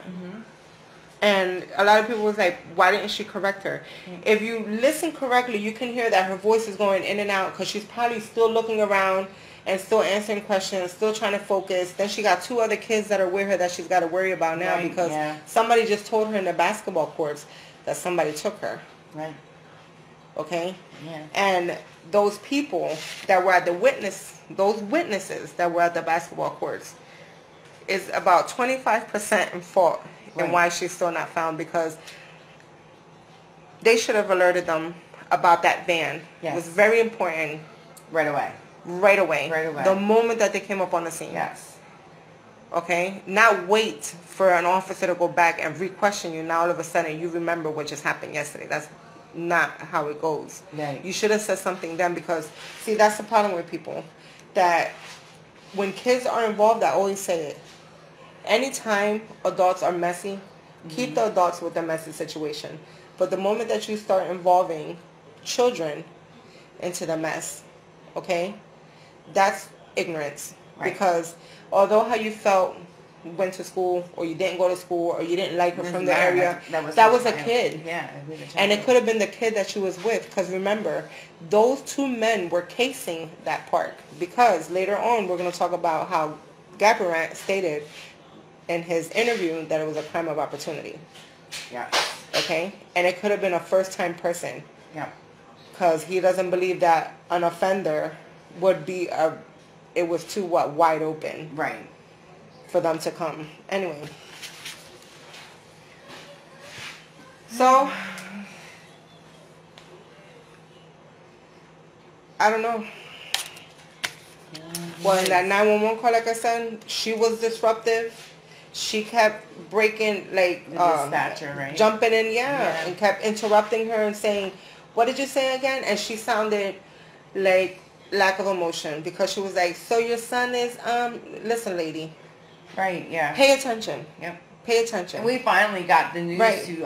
And a lot of people was like, why didn't she correct her? If you listen correctly, you can hear that her voice is going in and out because she's probably still looking around and still answering questions, still trying to focus. Then she got 2 other kids that are with her that she's got to worry about now because somebody just told her in the basketball courts that somebody took her. Right. Okay? Yeah. And those people that were at those witnesses that were at the basketball courts is about 25% in fault in why she's still not found, because they should have alerted them about that van. Yes. It was very important. Right away. Right away. Right away. The moment that they came up on the scene. Yes. Okay? Not wait for an officer to go back and re-question you. Now all of a sudden you remember what just happened yesterday. That's not how it goes. Right. You should have said something then, because, see, that's the problem with people. That when kids are involved, I always say it. Anytime adults are messy, keep the adults with the messy situation. But the moment that you start involving children into the mess, okay, that's ignorance. Right. Because although how you felt, went to school, or you didn't go to school, or you didn't like her from the area, that was a kid. Yeah. It was a child. And it could have been the kid that she was with. Because remember, those two men were casing that park. Because later on, we're going to talk about how Gaparant stated in his interview that it was a crime of opportunity. Yeah. Okay? And it could have been a first-time person. Yeah. Because he doesn't believe that an offender would be it was too, wide open. Right. For them to come. Anyway. So, I don't know. Well, in that 911 call, like I said, she was disruptive. She kept breaking, like, the dispatcher, right? Jumping in, and kept interrupting her and saying, "What did you say again?" And she sounded like lack of emotion, because she was like, "So your son is, listen, lady. Right, yeah. Pay attention. Yep. Pay attention." And we finally got the news to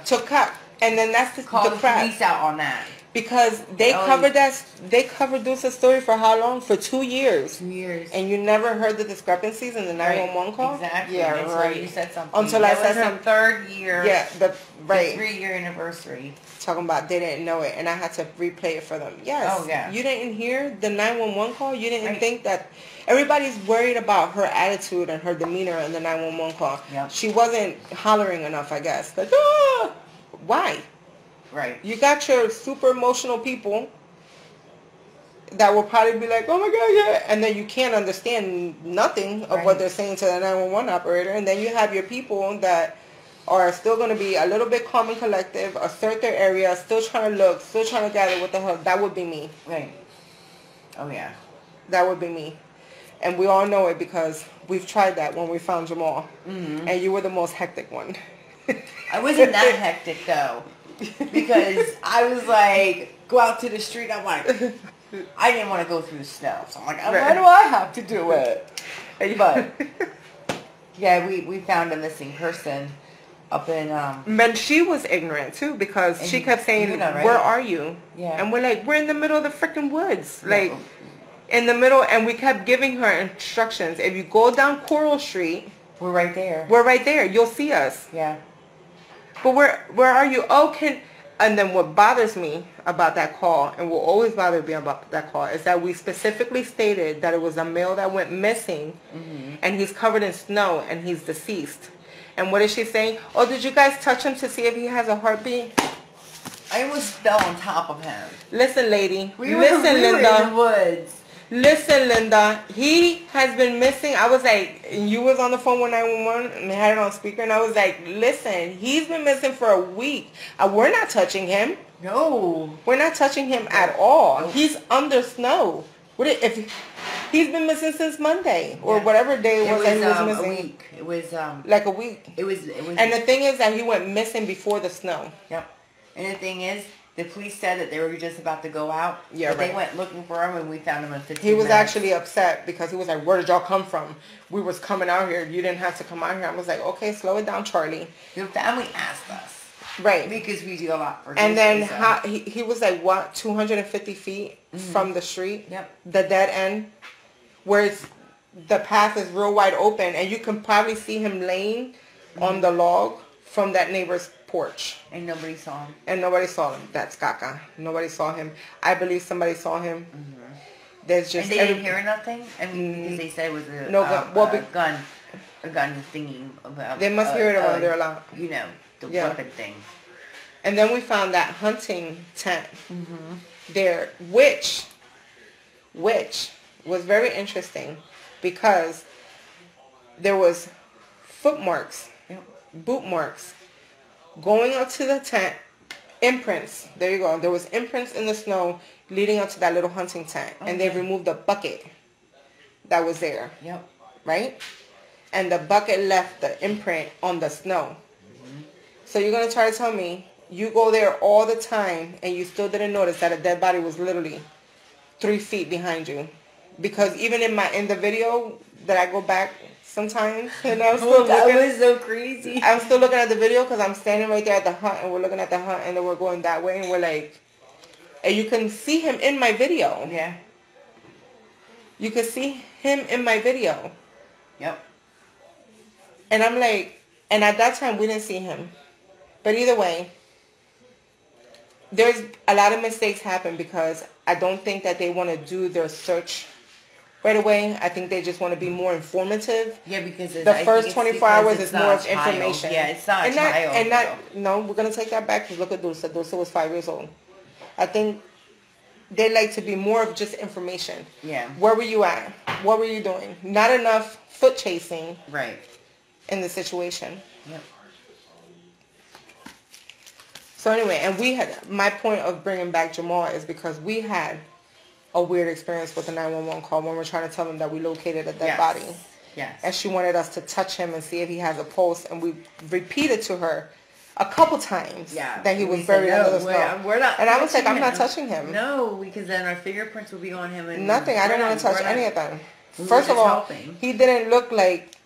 to cut. And then that's the call the crap. police out on that. Because they covered Dulce's story for how long? For 2 years. 2 years. And you never heard the discrepancies in the 911 call? Exactly. Yeah, That's right. You said something. Until I said something. Third year. Yeah, the 3-year anniversary. Talking about they didn't know it, and I had to replay it for them. Yes. Oh, yeah. You didn't hear the 911 call? You didn't think that... Everybody's worried about her attitude and her demeanor in the 911 call. Yep. She wasn't hollering enough, I guess. Like, ah! Why? Right. You got your super emotional people that will probably be like, "Oh my God, yeah," and then you can't understand nothing of what they're saying to the 911 operator, and then you have your people that are still going to be a little bit calm and collective, assert their area, still trying to look, still trying to gather what the hell. That would be me. Right. Oh yeah. That would be me. And we all know it because we've tried that when we found Jamal. Mm-hmm. And you were the most hectic one. I wasn't that hectic though. Because I was like, go out to the street. I'm like, I didn't want to go through the snow. So I'm like, why do I have to do it? But, yeah, we found a missing person up in... But she was ignorant, too, because she kept saying, where are you? Yeah. And we're like, we're in the middle of the freaking woods. Like, in the middle, and we kept giving her instructions. If you go down Coral Street... We're right there. We're right there. You'll see us. Yeah. But where are you? Oh, and then what bothers me about that call, and will always bother me about that call, is that we specifically stated that it was a male that went missing, and he's covered in snow, and he's deceased. And what is she saying? Oh, did you guys touch him to see if he has a heartbeat? I almost fell on top of him. Listen, lady. We were in the woods. Listen, Linda, he has been missing. I was like, you was on the phone with 911 and they had it on speaker, and I was like, listen, he's been missing for a week. We're not touching him. No. We're not touching him at all. Nope. He's under snow. If he's been missing since Monday or whatever day it was that he was missing. A week. It was like a week. It was. And the thing is that he went missing before the snow. Yep. And the thing is, the police said that they were just about to go out. Yeah, but they went looking for him, and we found him in 15 He was minutes. actually upset because he was like, where did y'all come from? We was coming out here. You didn't have to come out here. I was like, okay, slow it down, Charlie. Your family asked us. Right. Because we do a lot for And then so. he was like, what, 250 feet from the street? Yep. The dead end? Where the path is real wide open, and you can probably see him laying on the log from that neighbor's porch. And nobody saw him. And nobody saw him. That's caca. Nobody saw him. I believe somebody saw him. There's just... And they didn't hear nothing? I mean, because they said it was a gun thingy. About, they must hear it around there a lot. You know, the weapon thing. And then we found that hunting tent there, which was very interesting because there was foot marks, boot marks, going up to the tent, imprints. There you go. There was imprints in the snow leading up to that little hunting tent. Okay. And they removed the bucket that was there. Yep. Right? And the bucket left the imprint on the snow. So you're going to try to tell me you go there all the time and you still didn't notice that a dead body was literally 3 feet behind you? Because even in the video that I go back sometimes, and I'm still that was so crazy. I'm still looking at the video because I'm standing right there at the hut and we're looking at the hut and then we're going that way and we're like, and you can see him in my video. Yeah. You can see him in my video. Yep. And I'm like, and at that time we didn't see him. But either way, there's a lot of mistakes happen because I don't think that they want to do their search right away. I think they just want to be more informative. Yeah, because the first 24 hours is more of information. Yeah, it's not a child. No, we're going to take that back because look at Dulce. Dulce was 5 years old. I think they like to be more of just information. Yeah. Where were you at? What were you doing? Not enough foot chasing. Right. In the situation. Yep. So anyway, and we had, my point of bringing back Jamal is because we had a weird experience with the 911 call when we're trying to tell them that we located a dead body. Yes. And she wanted us to touch him and see if he has a pulse, and we repeated to her a couple times that he was buried under the snow. We're not. And I was like, I'm not touching him. No, because then our fingerprints would be on him. And nothing. I didn't want to touch any of them. First of all, he didn't look like,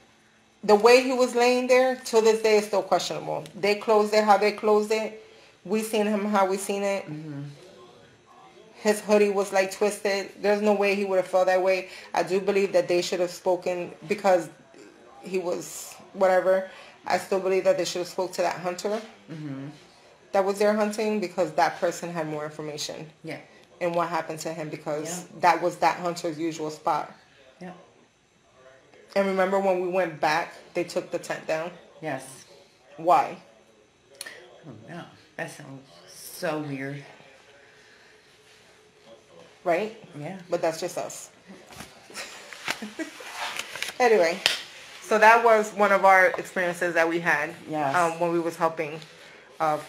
the way he was laying there till this day is still questionable. They closed it how they closed it. We seen him how we seen it. His hoodie was like twisted. There's no way he would have felt that way. I do believe that they should have spoken because he was whatever. I still believe that they should have spoke to that hunter that was there hunting because that person had more information. Yeah. And what happened to him because that was that hunter's usual spot. Yeah. And remember when we went back, they took the tent down? Yes. Why? Oh, no. That sounds so weird. Right? Yeah. But that's just us. Anyway, so that was one of our experiences that we had when we was helping a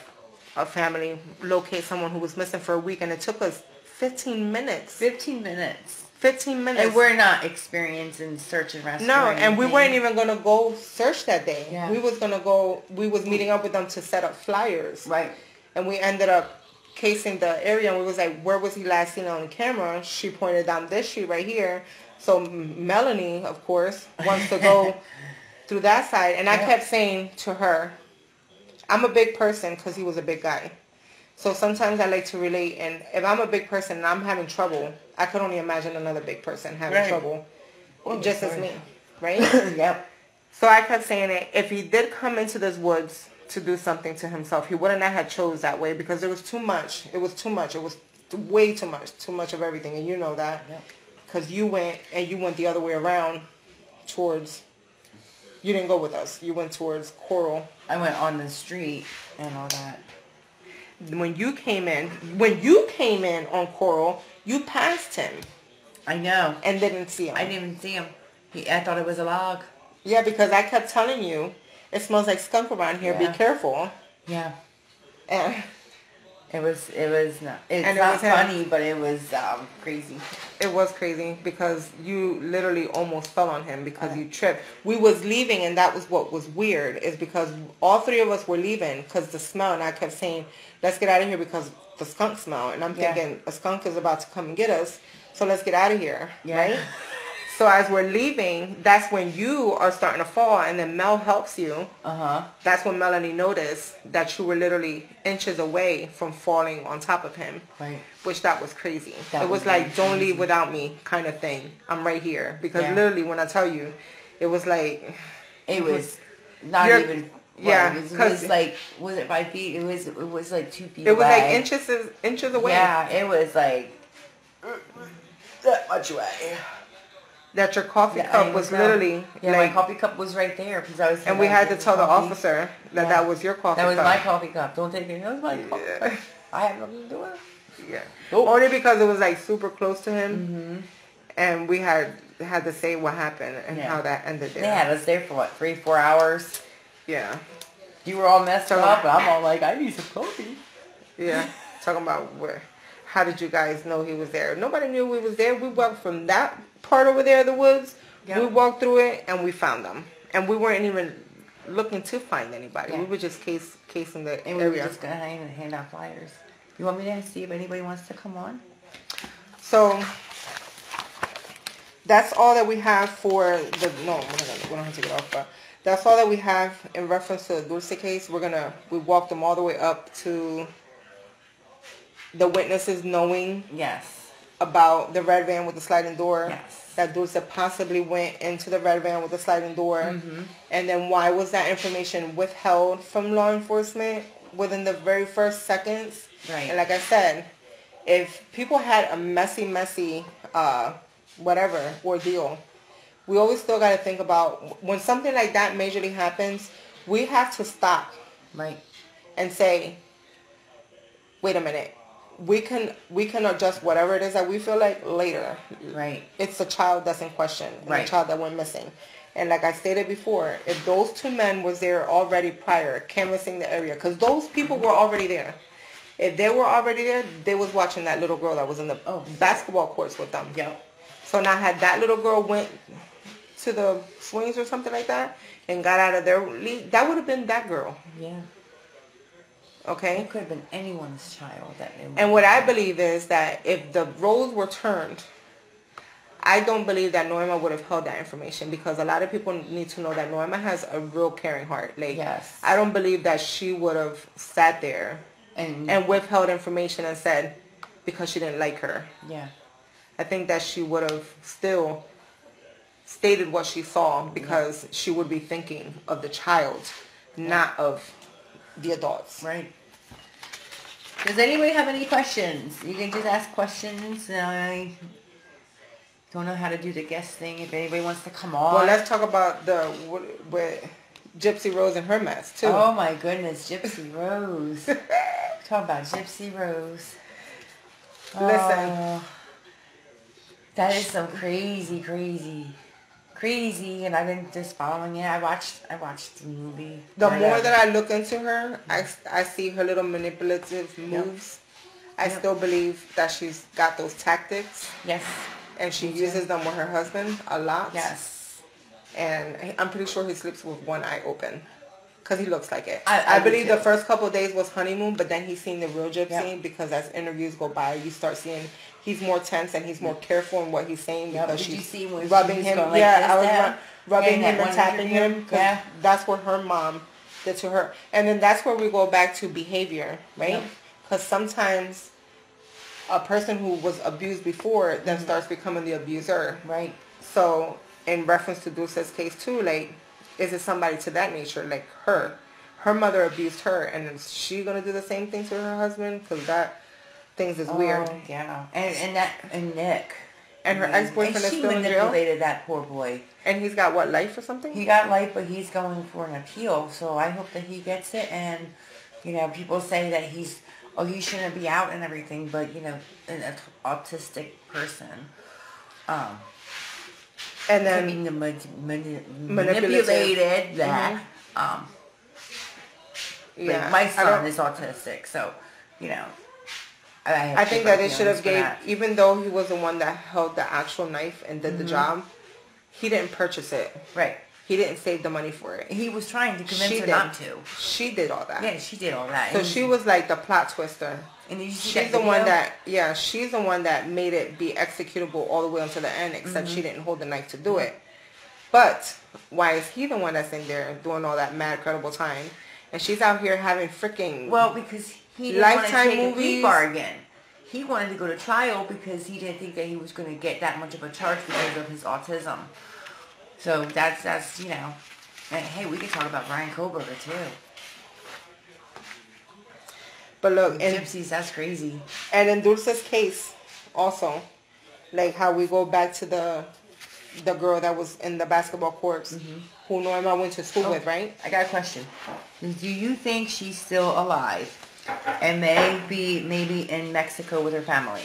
family locate someone who was missing for a week. And it took us 15 minutes. 15 minutes. 15 minutes. And we're not experienced in search and rescue. No, and we weren't even going to go search that day. Yeah. We was meeting up with them to set up flyers. Right. And we ended up casing the area and we was like, where was he last seen on camera? She pointed down this street right here. So Melanie, of course, wants to go through that side. And I kept saying to her, I'm a big person because he was a big guy. So sometimes I like to relate, and if I'm a big person and I'm having trouble, I could only imagine another big person having trouble, just as me, right? Yep. So I kept saying it. If he did come into this woods to do something to himself, he wouldn't have chose that way because there was too much. It was too much. It was way too much of everything, and you know that because you went the other way around towards. You didn't go with us. You went towards Coral. I went on the street and all that. When you came in on Coral, you passed him. I know. And didn't see him. I didn't even see him. I thought it was a log. Yeah, because I kept telling you, it smells like skunk around here. Be careful. Yeah. And it was not. It's not funny, but it was crazy. It was crazy because you literally almost fell on him because you tripped. We was leaving, and that was what was weird, is because all three of us were leaving because the smell, and I kept saying, let's get out of here because the skunk smell. And I'm thinking, a skunk is about to come and get us, so let's get out of here, right? So as we're leaving, that's when you are starting to fall, and then Mel helps you. That's when Melanie noticed that you were literally inches away from falling on top of him. Right. Which that was crazy. It was like, don't leave without me kind of thing. I'm right here. Because literally when I tell you, it was like... It was not even... Yeah. It was like, was it 5 feet? It was like 2 feet away. It was away. like inches away. Yeah, it was like that much away. That your coffee cup was literally... Yeah, my coffee cup was right there because I was... And we had to tell the officer that that was your coffee cup. That was my coffee cup. Don't take it. That was my coffee cup. I have nothing to do with it. Yeah. Nope. Only because it was like super close to him. Mm-hmm. And we had to say what happened and how that ended there. They had us there for what, 3-4 hours? Yeah. You were all messed up, and I'm all like, I need some coffee. Yeah. Talking about how did you guys know he was there? Nobody knew he was there. We walked from that part over there, the woods. Yep. We walked through it, and we found them. And we weren't even looking to find anybody. Yeah. We were just casing the area. We were just going to hand out flyers. You want me to see if anybody wants to come on? So... that's all that we have for the... No, we don't have to get off, but that's all that we have in reference to the Dulce case. We walked them all the way up to the witnesses knowing about the red van with the sliding door. Yes. That Dulce possibly went into the red van with the sliding door. Mm-hmm. And then why was that information withheld from law enforcement within the very first seconds? Right. And like I said, if people had a messy... whatever ordeal, we always still got to think about when something like that majorly happens, we have to stop, right, and say, wait a minute, we can adjust whatever it is that we feel like later. Right. It's a child that's in question, and a child that went missing. And like I stated before, if those two men was there already prior, canvassing the area, because those people were already there. If they were already there, they was watching that little girl that was in the basketball courts with them. Yeah. So now had that little girl went to the swings or something like that and got out of their league, that would have been that girl. Yeah. Okay? It could have been anyone's child. And what I believe is that if the roles were turned, I don't believe that Norma would have held that information because a lot of people need to know that Norma has a real caring heart. Like, yes. I don't believe that she would have sat there and withheld information and said because she didn't like her. Yeah. I think that she would have still stated what she saw because she would be thinking of the child, not of the adults. Right. Does anybody have any questions? You can just ask questions. I don't know how to do the guest thing. If anybody wants to come on. Well, let's talk about with Gypsy Rose and her mess, too. Oh, my goodness. Gypsy Rose. Talk about Gypsy Rose. Listen. That is so crazy, and I've been just following it. I watched the movie. The more that I look into her, I see her little manipulative moves. Yep. I still believe that she's got those tactics. Yes. And she uses them with her husband a lot. Yes. And I'm pretty sure he sleeps with one eye open. Because he looks like it. I believe the first couple of days was honeymoon, but then he's seen the real Gypsy because as interviews go by, you start seeing he's more tense and he's more careful in what he's saying because she's rubbing him. Like I was rubbing him and tapping him. Yeah. That's what her mom did to her. And then that's where we go back to behavior, right? Because sometimes a person who was abused before then starts becoming the abuser. Right. So in reference to Dulce's case too, like, is it somebody to that nature, like her? Her mother abused her, and is she gonna do the same thing to her husband? Because that things is weird. Yeah, and Nick and her ex-boyfriend is still in jail. She manipulated that poor boy. And he's got what, life or something? He got life, but he's going for an appeal. So I hope that he gets it. And people say that he shouldn't be out and everything, but an autistic person. And then manipulated that. Yeah, my son is autistic, so I think that it should have gave, even though he was the one that held the actual knife and did the job, he didn't purchase it. Right. He didn't save the money for it. He was trying to convince her not to. She did all that. Yeah, she did all that. So she was like the plot twister. And she's the one that made it be executable all the way until the end, except she didn't hold the knife to do it. But why is he the one that's in there doing all that mad credible time? And she's out here having freaking because he didn't want to take a plea bargain. He wanted to go to trial because he didn't think that he was going to get that much of a charge because of his autism. So that's and hey, we can talk about Brian Koberger too. But look, Gypsies, that's crazy. And in Dulce's case, also, like how we go back to the girl that was in the basketball courts, who Norma went to school with, right? I got a question. Do you think she's still alive and maybe in Mexico with her family?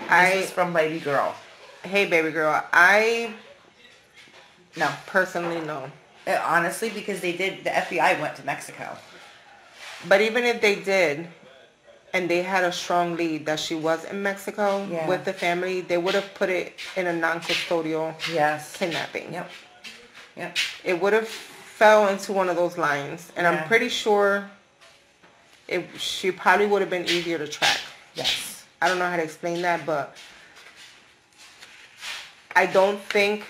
This is from Baby Girl. Hey, Baby Girl. I no, personally no. Honestly, because the FBI went to Mexico. But even if they did, and they had a strong lead that she was in Mexico with the family, they would have put it in a non-custodial kidnapping. Yep. It would have fell into one of those lines. And I'm pretty sure she probably would have been easier to track. Yes. I don't know how to explain that, but I don't think,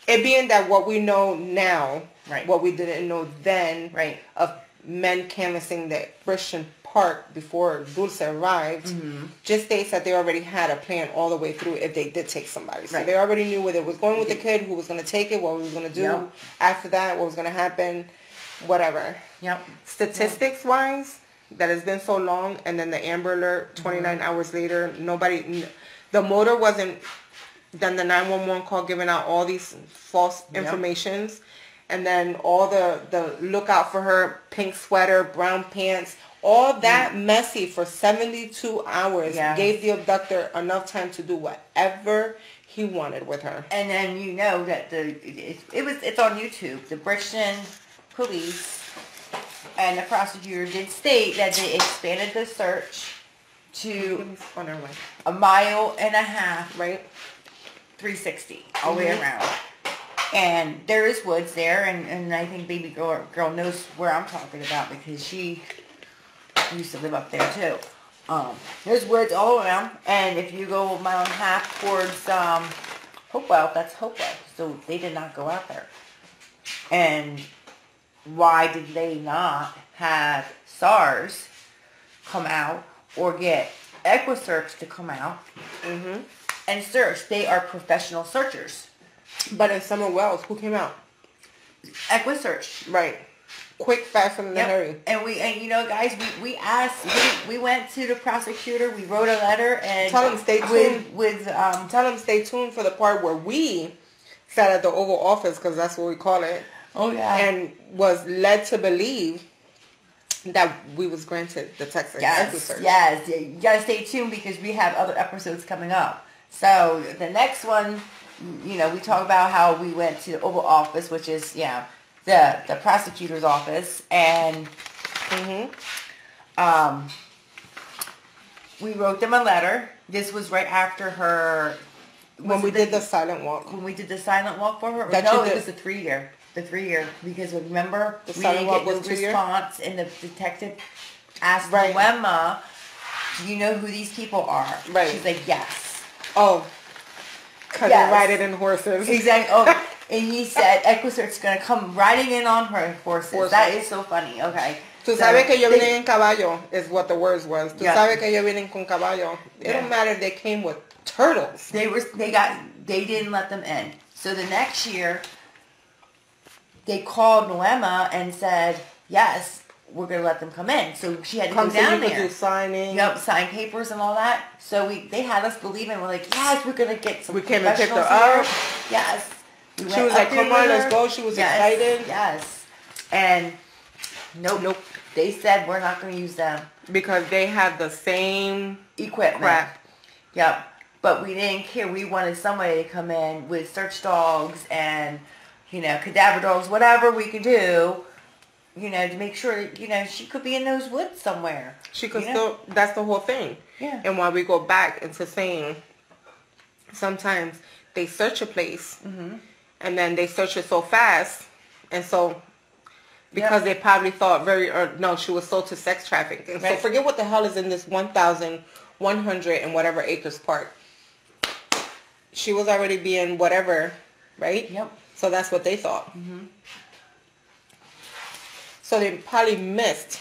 it being that what we know now, what we didn't know then, of men canvassing the Christian park before Dulce arrived, just states that they already had a plan all the way through if they did take somebody. So they already knew where they was going with the kid, who was going to take it, what we was going to do after that, what was going to happen, whatever. Statistics-wise, that has been so long, and then the Amber Alert, 29 hours later, the motor wasn't, then the 911 call giving out all these false informations, and then all the look out for her, pink sweater, brown pants, all that messy for 72 hours gave the abductor enough time to do whatever he wanted with her. And then you know that it's on YouTube. The British police and the prosecutor did state that they expanded the search to a mile and a half, 360 all the way around. And there is woods there, and I think Baby Girl knows where I'm talking about because she used to live up there too. There's woods all around, and if you go a mile and a half towards Hopewell, that's Hopewell. So they did not go out there. And why did they not have SARS come out or get EquiSearch to come out and search? They are professional searchers. But in Summer Wells, who came out? EquiSearch. Right. Quick, fast, and in a hurry. And you know, guys, we asked, we went to the prosecutor, we wrote a letter, and tell them stay tuned. Tell them stay tuned for the part where we sat at the Oval Office, because that's what we call it. Oh yeah. And was led to believe that we was granted the Texas EquiSearch. Yes, you gotta stay tuned because we have other episodes coming up. So the next one, you know, we talk about how we went to the Oval Office, which is the prosecutor's office, and we wrote them a letter. This was right after her. When we did the silent walk. When we did the silent walk for her. It was the 3 year. The 3 year, because remember the we didn't get no response, and the detective asked Noema, "Do you know who these people are?" Right. She's like, "Yes." Oh, because they ride it in horses. Exactly. Oh, and he said EquiSearch's gonna come riding in on her horses. That is so funny. Okay. Tú sabes que ellos vienen en caballo is what the words was. Tú sabes que ellos vienen con caballo. It don't matter if they came with turtles. They didn't let them in. So the next year, they called Noema and said, yes, we're going to let them come in. So she had to go down there. Do signing. Yep, sign papers and all that. So they had us believing. We're like, yes, we're going to get some. We came and picked her up. Yes. She was like, come on, let's go. She was excited. Yes. And nope. They said we're not going to use them. Because they have the same equipment. Crap. Yep. But we didn't care. We wanted somebody to come in with search dogs and, cadaver dogs, whatever we could do, to make sure, she could be in those woods somewhere. She could still, that's the whole thing. Yeah. And while we go back into saying, sometimes they search a place, and then they search it so fast, and so, because they probably thought she was sold to sex trafficking. So forget what the hell is in this 1,100 and whatever acres park. She was already being whatever, right? Yep. So that's what they thought. So they probably missed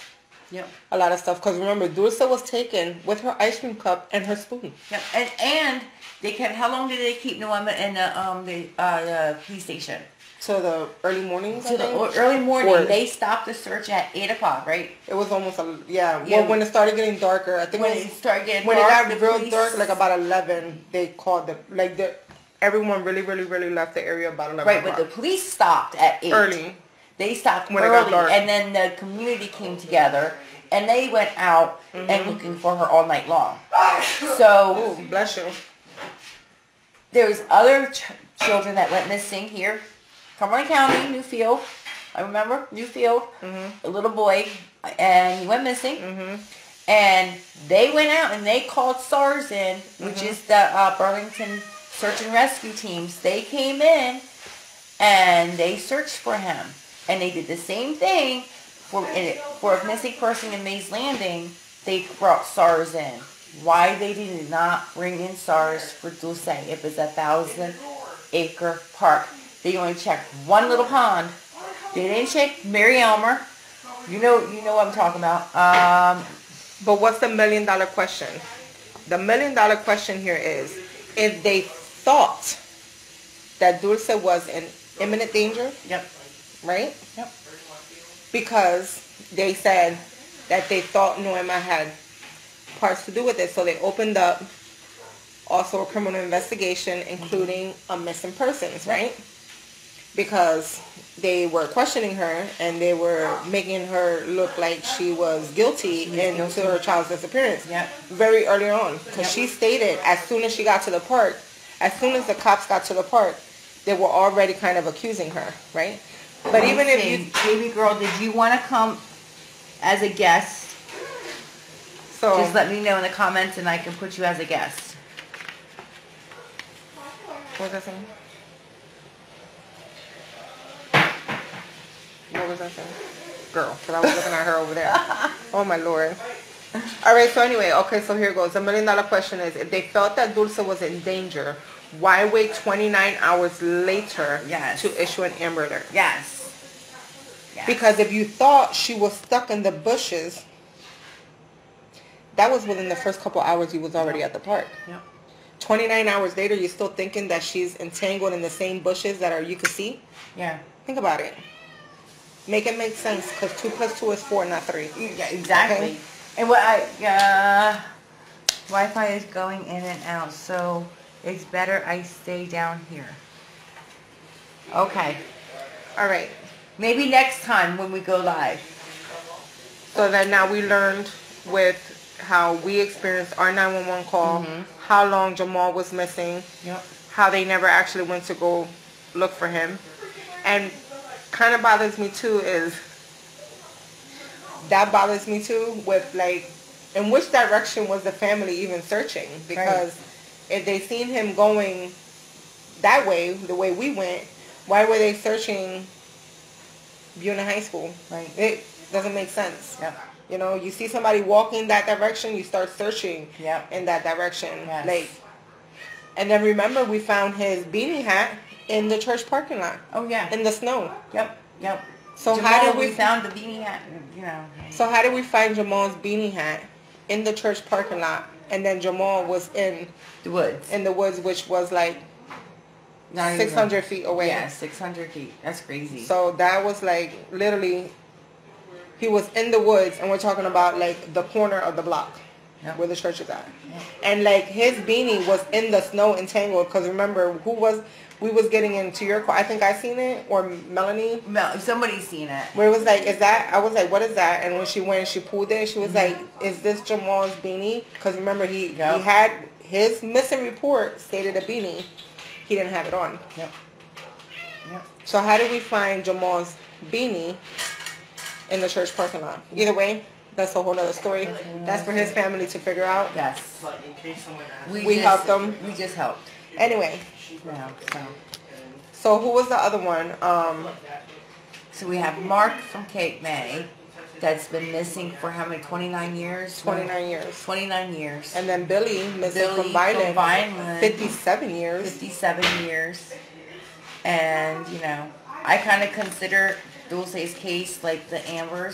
a lot of stuff. Because remember, Dulce was taken with her ice cream cup and her spoon. Yep. And they kept, how long did they keep Noema in the police station? To the early mornings, To the early morning. They stopped the search at 8 o'clock, right? It was almost, well, when it started getting darker. I think when it started getting when dark, it got real dark, like about 11, they called everyone really, really, really left the area about 11 Right, o'clock. but the police stopped at 8. Early. They stopped When it got early, dark. and then the community came together, and they went out and looking for her all night long. So, Ooh, bless you. there's other children that went missing here. Cumberland County, Newfield. I remember Newfield, a little boy, and he went missing. And they went out and they called SARS in, which is the Burlington Search and Rescue Teams. They came in and they searched for him. And they did the same thing for a missing person in Mays Landing. They brought SARS in. Why they did not bring in SARS for Dulce? It was a 1,000-acre park. They only checked one little pond. They didn't check Mary Elmer. You know what I'm talking about. But what's the $1 million question? The $1 million question here is, if they thought that Dulce was in imminent danger, Yep. right? Yep. Because they said that they thought Noema had parts to do with it, so they opened up also a criminal investigation, including a missing persons, right? Because they were questioning her and they were making her look like she was guilty into her child's disappearance. Yep. Very early on, because she stated as soon as she got to the park, as soon as the cops got to the park, they were already kind of accusing her, right? But even if you, baby girl, did you want to come as a guest? so Just let me know in the comments and I can put you as a guest. what was that saying? What was that saying? Girl, because I was looking at her over there. Oh my Lord. All right, so anyway, okay, so here goes. The $1 million question is, if they felt that Dulce was in danger, why wait 29 hours later to issue an Amber Alert? Yes. Because if you thought she was stuck in the bushes, that was within the first couple hours you was already at the park. Yep. 29 hours later, you're still thinking that she's entangled in the same bushes that you can see? Yeah. Think about it. Make it make sense, because 2 + 2 is 4, not 3. Yeah, exactly. Okay? And what Wi-Fi is going in and out, so it's better I stay down here. Okay. All right. Maybe next time when we go live. So then now we learned with how we experienced our 911 call, how long Jamal was missing, how they never actually went to go look for him. And kind of bothers me too is, that bothers me too with like, in which direction was the family even searching? Because if they seen him going that way, the way we went, why were they searching Buena High School? Right. It doesn't make sense. Yep. You know, you see somebody walking that direction, you start searching in that direction. Yes. Like, and then remember, we found his beanie hat in the church parking lot. Oh yeah. In the snow. Yep. Yep. So Jamal, how did we found the beanie hat? You know. So how did we find Jamal's beanie hat in the church parking lot, and then Jamal was in The woods. in the woods, which was like Not 600 feet away? Yeah, 600 feet. That's crazy. So that was like literally, he was in the woods, and we're talking about like the corner of the block where the church is at. And like his beanie was in the snow entangled, because remember, we was getting into your car. I think I seen it, or Melanie. Somebody's seen it. Where it was like, is that? I was like, what is that? And when she went and she pulled it, she was like, is this Jamal's beanie? Because remember, he had his missing report stated a beanie. He didn't have it on. Yep. Yep. So how did we find Jamal's beanie in the church parking lot? Either way, that's a whole other story. That's for his family to figure out. Yes. We helped them. We just helped. Anyway. Yeah, so who was the other one? So we have Mark from Cape May that's been missing for how many? 29 years? 29 years. 29 years. And then Billy, missing from Vineland, 57 years. 57 years. And, you know, I kind of consider Dulce's case like the Amber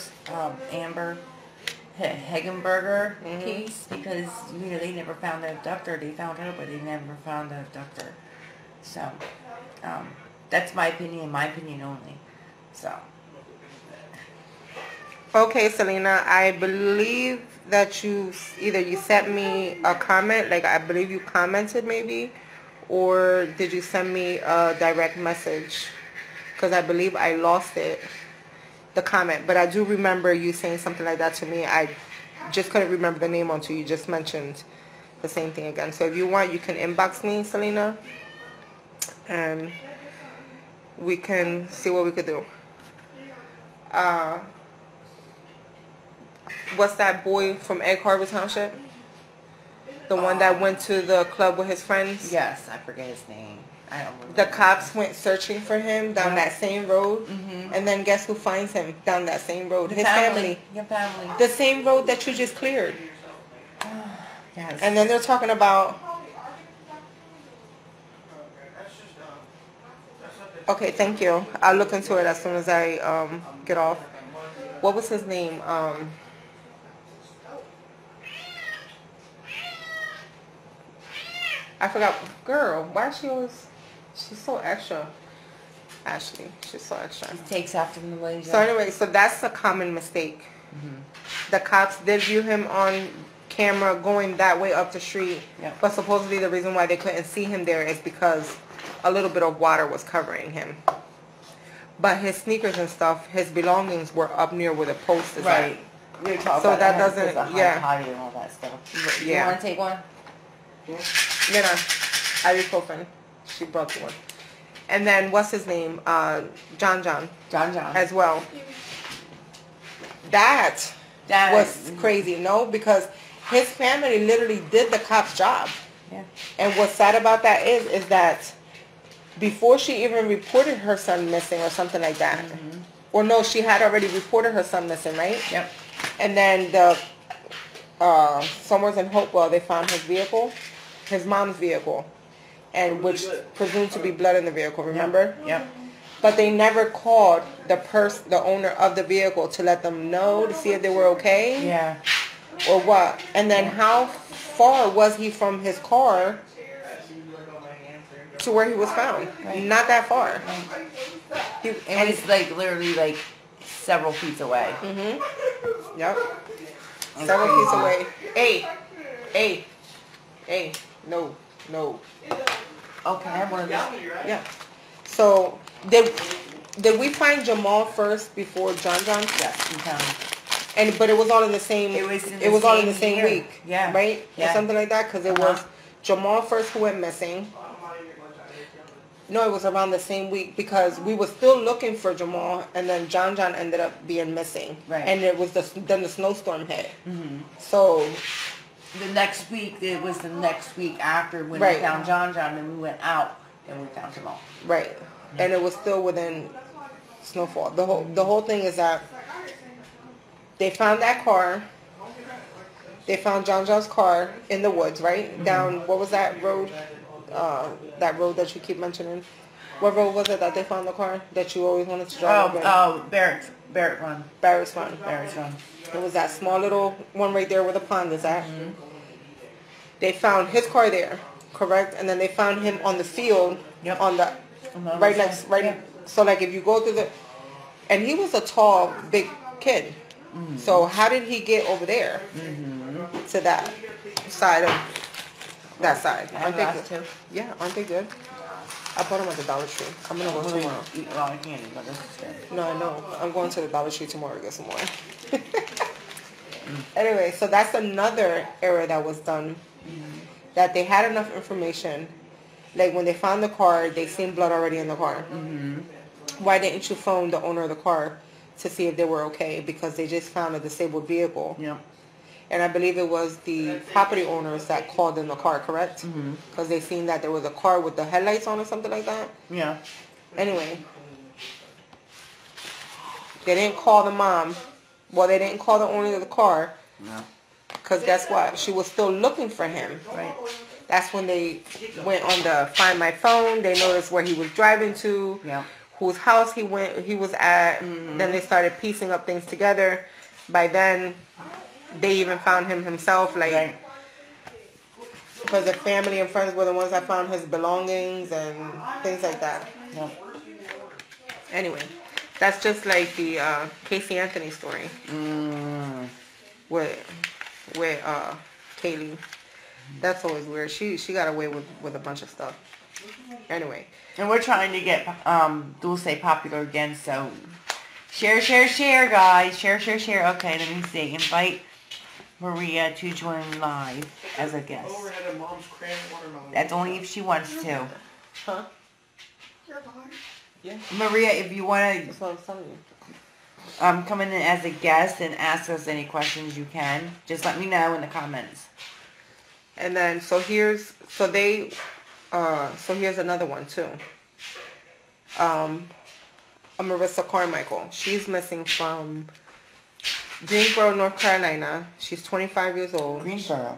Hegenberger case, because, you know, they never found the abductor. They found her, but they never found the abductor. So, that's my opinion only. So. Okay, Selena, I believe that you sent me a comment, like I believe you commented maybe, or did you send me a direct message? Because I believe I lost it, the comment. But I do remember you saying something like that to me. I just couldn't remember the name until you just mentioned the same thing again. So if you want, you can inbox me, Selena, and we can see what we could do. What's that boy from Egg Harbor Township? The one that went to the club with his friends? Yes, I forget his name. I don't remember. The cops went searching for him down that same road. Mm-hmm. And then guess who finds him down that same road? His family. family. Your family. The same road that you just cleared. Yes. And then they're talking about... Okay, thank you. I'll look into it as soon as I get off. What was his name? I forgot. Girl, why she always... She's so extra. Ashley, she's so extra. He takes after Malaysia. So anyway, so that's a common mistake. Mm-hmm. The cops did view him on camera going that way up the street. Yep. But supposedly the reason why they couldn't see him there is because a little bit of water was covering him. But his sneakers and stuff, his belongings were up near where the post is Right. You're talking So about that doesn't- yeah. High and all that stuff. Yeah. You want to take one? at. You know, ibuprofen. She brought you one. And then what's his name? John John. as well. That was crazy, no? Because his family literally did the cop's job. Yeah. And what's sad about that is that before she even reported her son missing or something like that, or no, she had already reported her son missing, right? Yep. And then the somewhere in Hopewell, they found his vehicle, his mom's vehicle, and which presumed to be blood in the vehicle. Remember? Yep. But they never called the owner of the vehicle to let them know to see if they were okay. Yeah. Or what? And then how far was he from his car to where he was found? Right. Not that far. And it's like literally like several feet away. Mm-hmm. Yep. That's Several feet crazy. away. Hey. No. Okay, I have one of these. Yeah. So did we find Jamal first before John? Yes, we found him. But it was all in the same. It It was all in the same same year. week. Yeah. Right. Yeah. Or something like that, because it was Jamal first who went missing. No, it was around the same week because we were still looking for Jamal, and then John ended up being missing. Right. And it was then the snowstorm hit. Mm-hmm. So The next week, it was the next week after when Right. we found John, and we went out and we found Jamal. right, and it was still within snowfall. The whole thing is that they found that car. They found John's car in the woods, right? Mm-hmm. Down, what was that road? That road that you keep mentioning. What road was it that they found the car that you always wanted to drive? Barrett Run. Barrett's Run. Barrett's Run. It was that small little one right there where the pond is at. Mm-hmm. They found his car there, correct? And then they found him on the field, Yep. on the right next, right. Yeah. So like if you go through and he was a tall, big kid. Mm-hmm. So how did he get over there to that side of that side? I have they too. Yeah, aren't they good? I bought them at the Dollar Tree. I'm gonna go tomorrow. Eat a lot of candy, but this is good. No, I know. I'm going to the Dollar Tree tomorrow to get some more. Anyway, so that's another error that was done. That they had enough information. Like when they found the car, they seen blood already in the car. Why didn't you phone the owner of the car to see if they were okay? Because they just found a disabled vehicle. Yeah. And I believe it was the property owners that called in the car, correct? Because they seen that there was a car with the headlights on or something like that. Yeah. Anyway, they didn't call the mom. Well, they didn't call the owner of the car. No. Because guess what? She was still looking for him. Right. That's when they went on the Find My Phone. They noticed where he was driving to, Yeah. whose house he was at. Then they started piecing up things together. By then, they even found him himself. Like, Right. because the family and friends were the ones that found his belongings and things like that. Yeah. Anyway, that's just like the Casey Anthony story with Kaylee. That's always weird. She got away with a bunch of stuff. Anyway. And we're trying to get Dulce popular again, so share, guys. Share. Okay, let me see. Invite Maria to join live as a guest. Overhead of Mom's cran watermelon. That's only if she wants to. Huh? You're fine. Yeah. Maria, if you want to That's what I was telling you. come in as a guest and ask us any questions, you can. Just let me know in the comments. And then, so here's another one too. Marissa Carmichael. She's missing from Greensboro, North Carolina. She's 25 years old. Greensboro.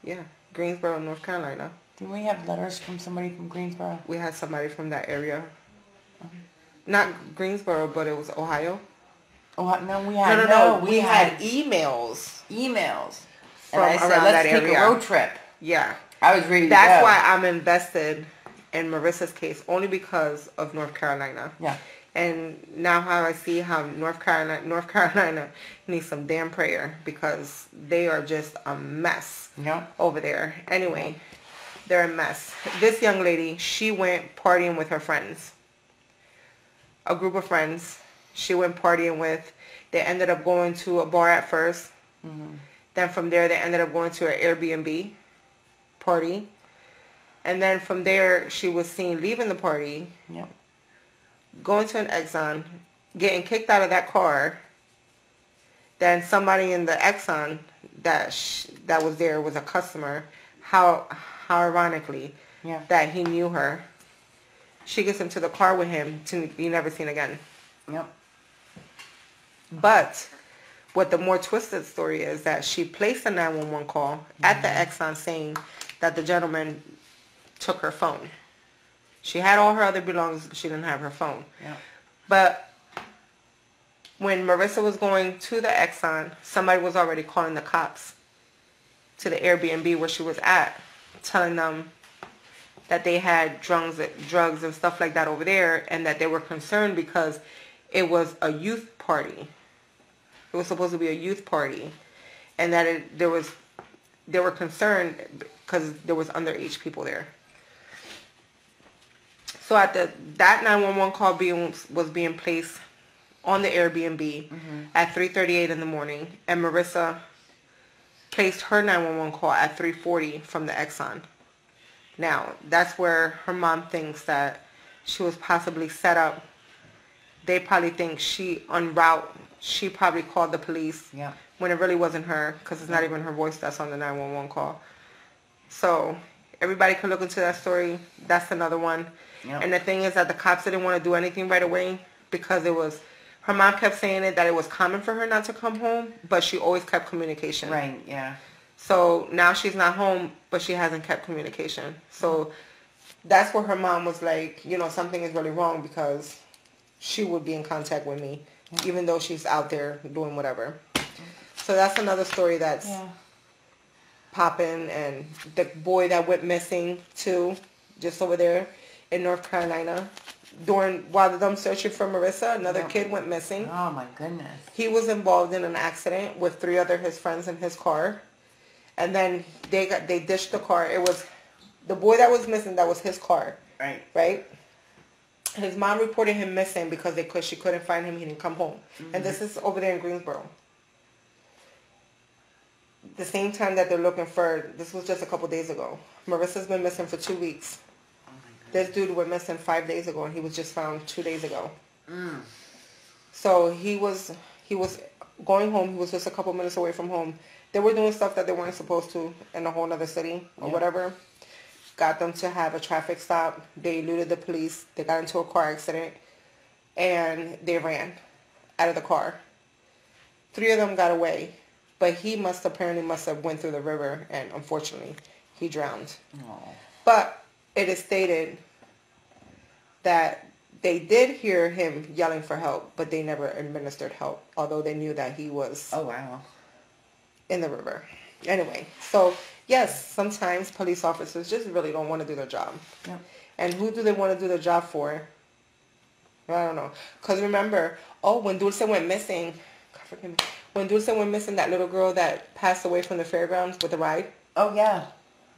Yeah, Greensboro, North Carolina. Didn't we have letters from somebody from Greensboro? We had somebody from that area. Not Greensboro, but it was Ohio. Oh, no, we had No. We had emails. Emails. From And I said, around let's that take area. a road trip. Yeah. I was ready to That's go. why I'm invested in Marissa's case, only because of North Carolina. Yeah. And now how I see how North Carolina needs some damn prayer, because they are just a mess over there. Anyway, they're a mess. This young lady, she went partying with her friends. A group of friends she went partying with. They ended up going to a bar at first. Mm-hmm. Then from there, they ended up going to an Airbnb party. And then from there, she was seen leaving the party, going to an Exxon, getting kicked out of that car. Then somebody in the Exxon that was there was a customer. How ironically that he knew her. She gets into the car with him to be never seen again. Yep. But what the more twisted story is that she placed a 911 call at the Exxon saying that the gentleman took her phone. She had all her other belongings, but she didn't have her phone. Yeah. But when Marissa was going to the Exxon, somebody was already calling the cops to the Airbnb where she was at, telling them that they had drugs and stuff like that over there, and that they were concerned because it was a youth party. It was supposed to be a youth party, and that they were concerned because there was underage people there. So at that 911 call was being placed on the Airbnb at 3:38 in the morning, and Marissa placed her 911 call at 3:40 from the Exxon. Now, that's where her mom thinks that she was possibly set up. They probably think she probably called the police when it really wasn't her, because it's not even her voice that's on the 911 call. So everybody can look into that story. That's another one. Yep. And the thing is that the cops didn't want to do anything right away because her mom kept saying that it was common for her not to come home, but she always kept communication. Right, yeah. So now she's not home, but she hasn't kept communication. So that's where her mom was like, something is really wrong, because she would be in contact with me, even though she's out there doing whatever. So that's another story that's popping. And the boy that went missing too, just over there in North Carolina, while them searching for Marissa, another kid went missing. Oh my goodness. He was involved in an accident with 3 other his friends in his car. And then they ditched the car. It was the boy that was missing. That was his car. Right. Right. His mom reported him missing because she couldn't find him. He didn't come home. Mm-hmm. And this is over there in Greensboro. The same time that they're looking for, this was just a couple days ago. Marissa's been missing for 2 weeks. Oh my goodness. This dude went missing 5 days ago, and he was just found 2 days ago. Mm. So he was going home. He was just a couple minutes away from home. They were doing stuff that they weren't supposed to in a whole other city or whatever. Got them to have a traffic stop. They eluded the police. They got into a car accident. And they ran out of the car. 3 of them got away. But he apparently must have went through the river, and unfortunately, he drowned. Aww. But it is stated that they did hear him yelling for help, but they never administered help, although they knew that he was in the river. Anyway, so yes, sometimes police officers just really don't want to do their job. Yep. And who do they want to do their job for? I don't know. Because remember, when Dulce went missing, God forgive me, when Dulce went missing, that little girl that passed away from the fairgrounds with the ride. Oh, yeah.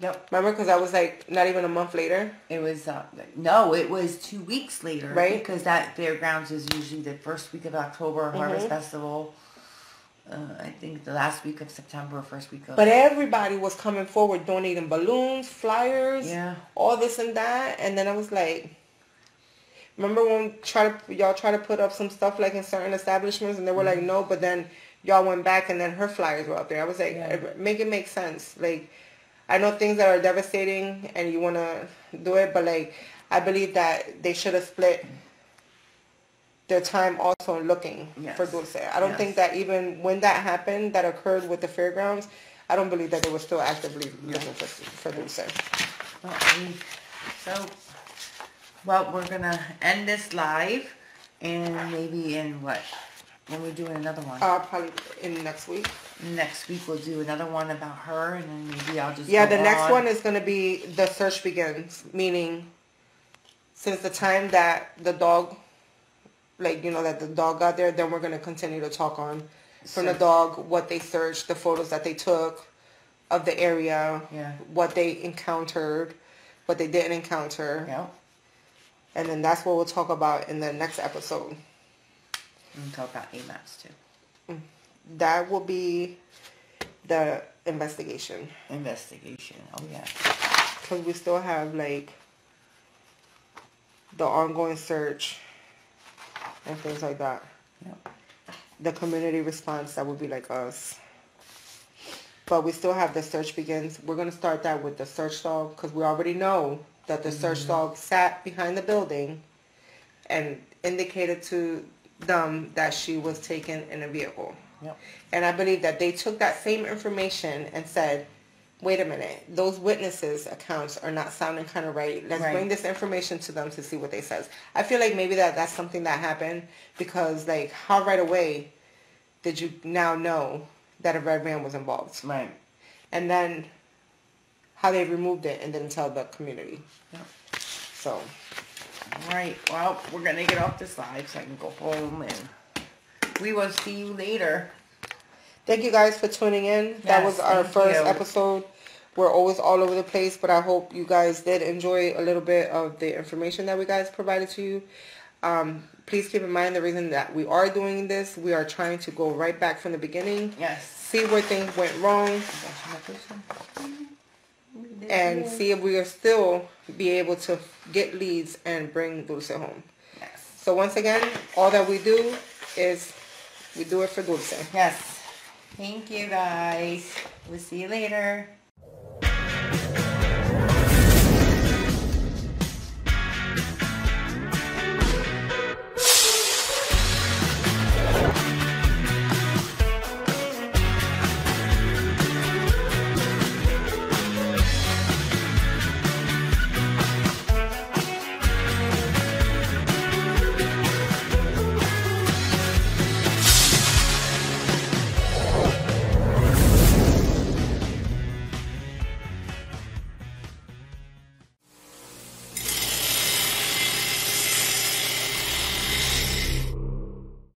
Yep. Remember? Because that was like not even a month later. It was, no, it was 2 weeks later. Right. Because that fairgrounds is usually the first week of October, Harvest Festival. I think the last week of September, first week of... But everybody was coming forward donating balloons, flyers, all this and that. And then I was like, remember when y'all try to put up some stuff like in certain establishments and they were like, no, but then y'all went back and then her flyers were up there. I was like, make it make sense. Like, I know things that are devastating and you want to do it, but like, I believe that they should have split their time also looking for Dulce. I don't think that even when that happened, that occurred with the fairgrounds, I don't believe that they were still actively looking for Dulce. Well, we're going to end this live, and maybe in what? When we're doing another one? Probably in next week. Next week we'll do another one about her, and then maybe I'll just the next one is going to be the search begins, meaning since the time that the dog... like, you know, that the dog got there, then we're going to continue to talk on from the dog, what they searched, the photos that they took of the area, what they encountered, what they didn't encounter. Yeah. And then that's what we'll talk about in the next episode. And talk about AMAPs too. That will be the investigation. Oh, yeah. Because we still have, like, the ongoing search and things like that. Yep. The community response, that would be like us. But we still have the search begins. We're going to start that with the search dog because we already know that the search dog sat behind the building and indicated to them that she was taken in a vehicle. Yep. And I believe that they took that same information and said, wait a minute, those witnesses' accounts are not sounding kind of right. Let's bring this information to them to see what they says. I feel like maybe that's something that happened because, like, how right away did you now know that a red van was involved? Right. And then how they removed it and didn't tell the community. Yep. So. All right. Well, we're going to get off this live so I can go home, and we will see you later. Thank you guys for tuning in. That was our first episode. We're always all over the place, but I hope you guys did enjoy a little bit of the information that we guys provided to you. Please keep in mind the reason that we are doing this. We are trying to go right back from the beginning. Yes. See where things went wrong. And see if we are still be able to get leads and bring Dulce home. Yes. So once again, all that we do is we do it for Dulce. Yes. Thank you, guys. We'll see you later.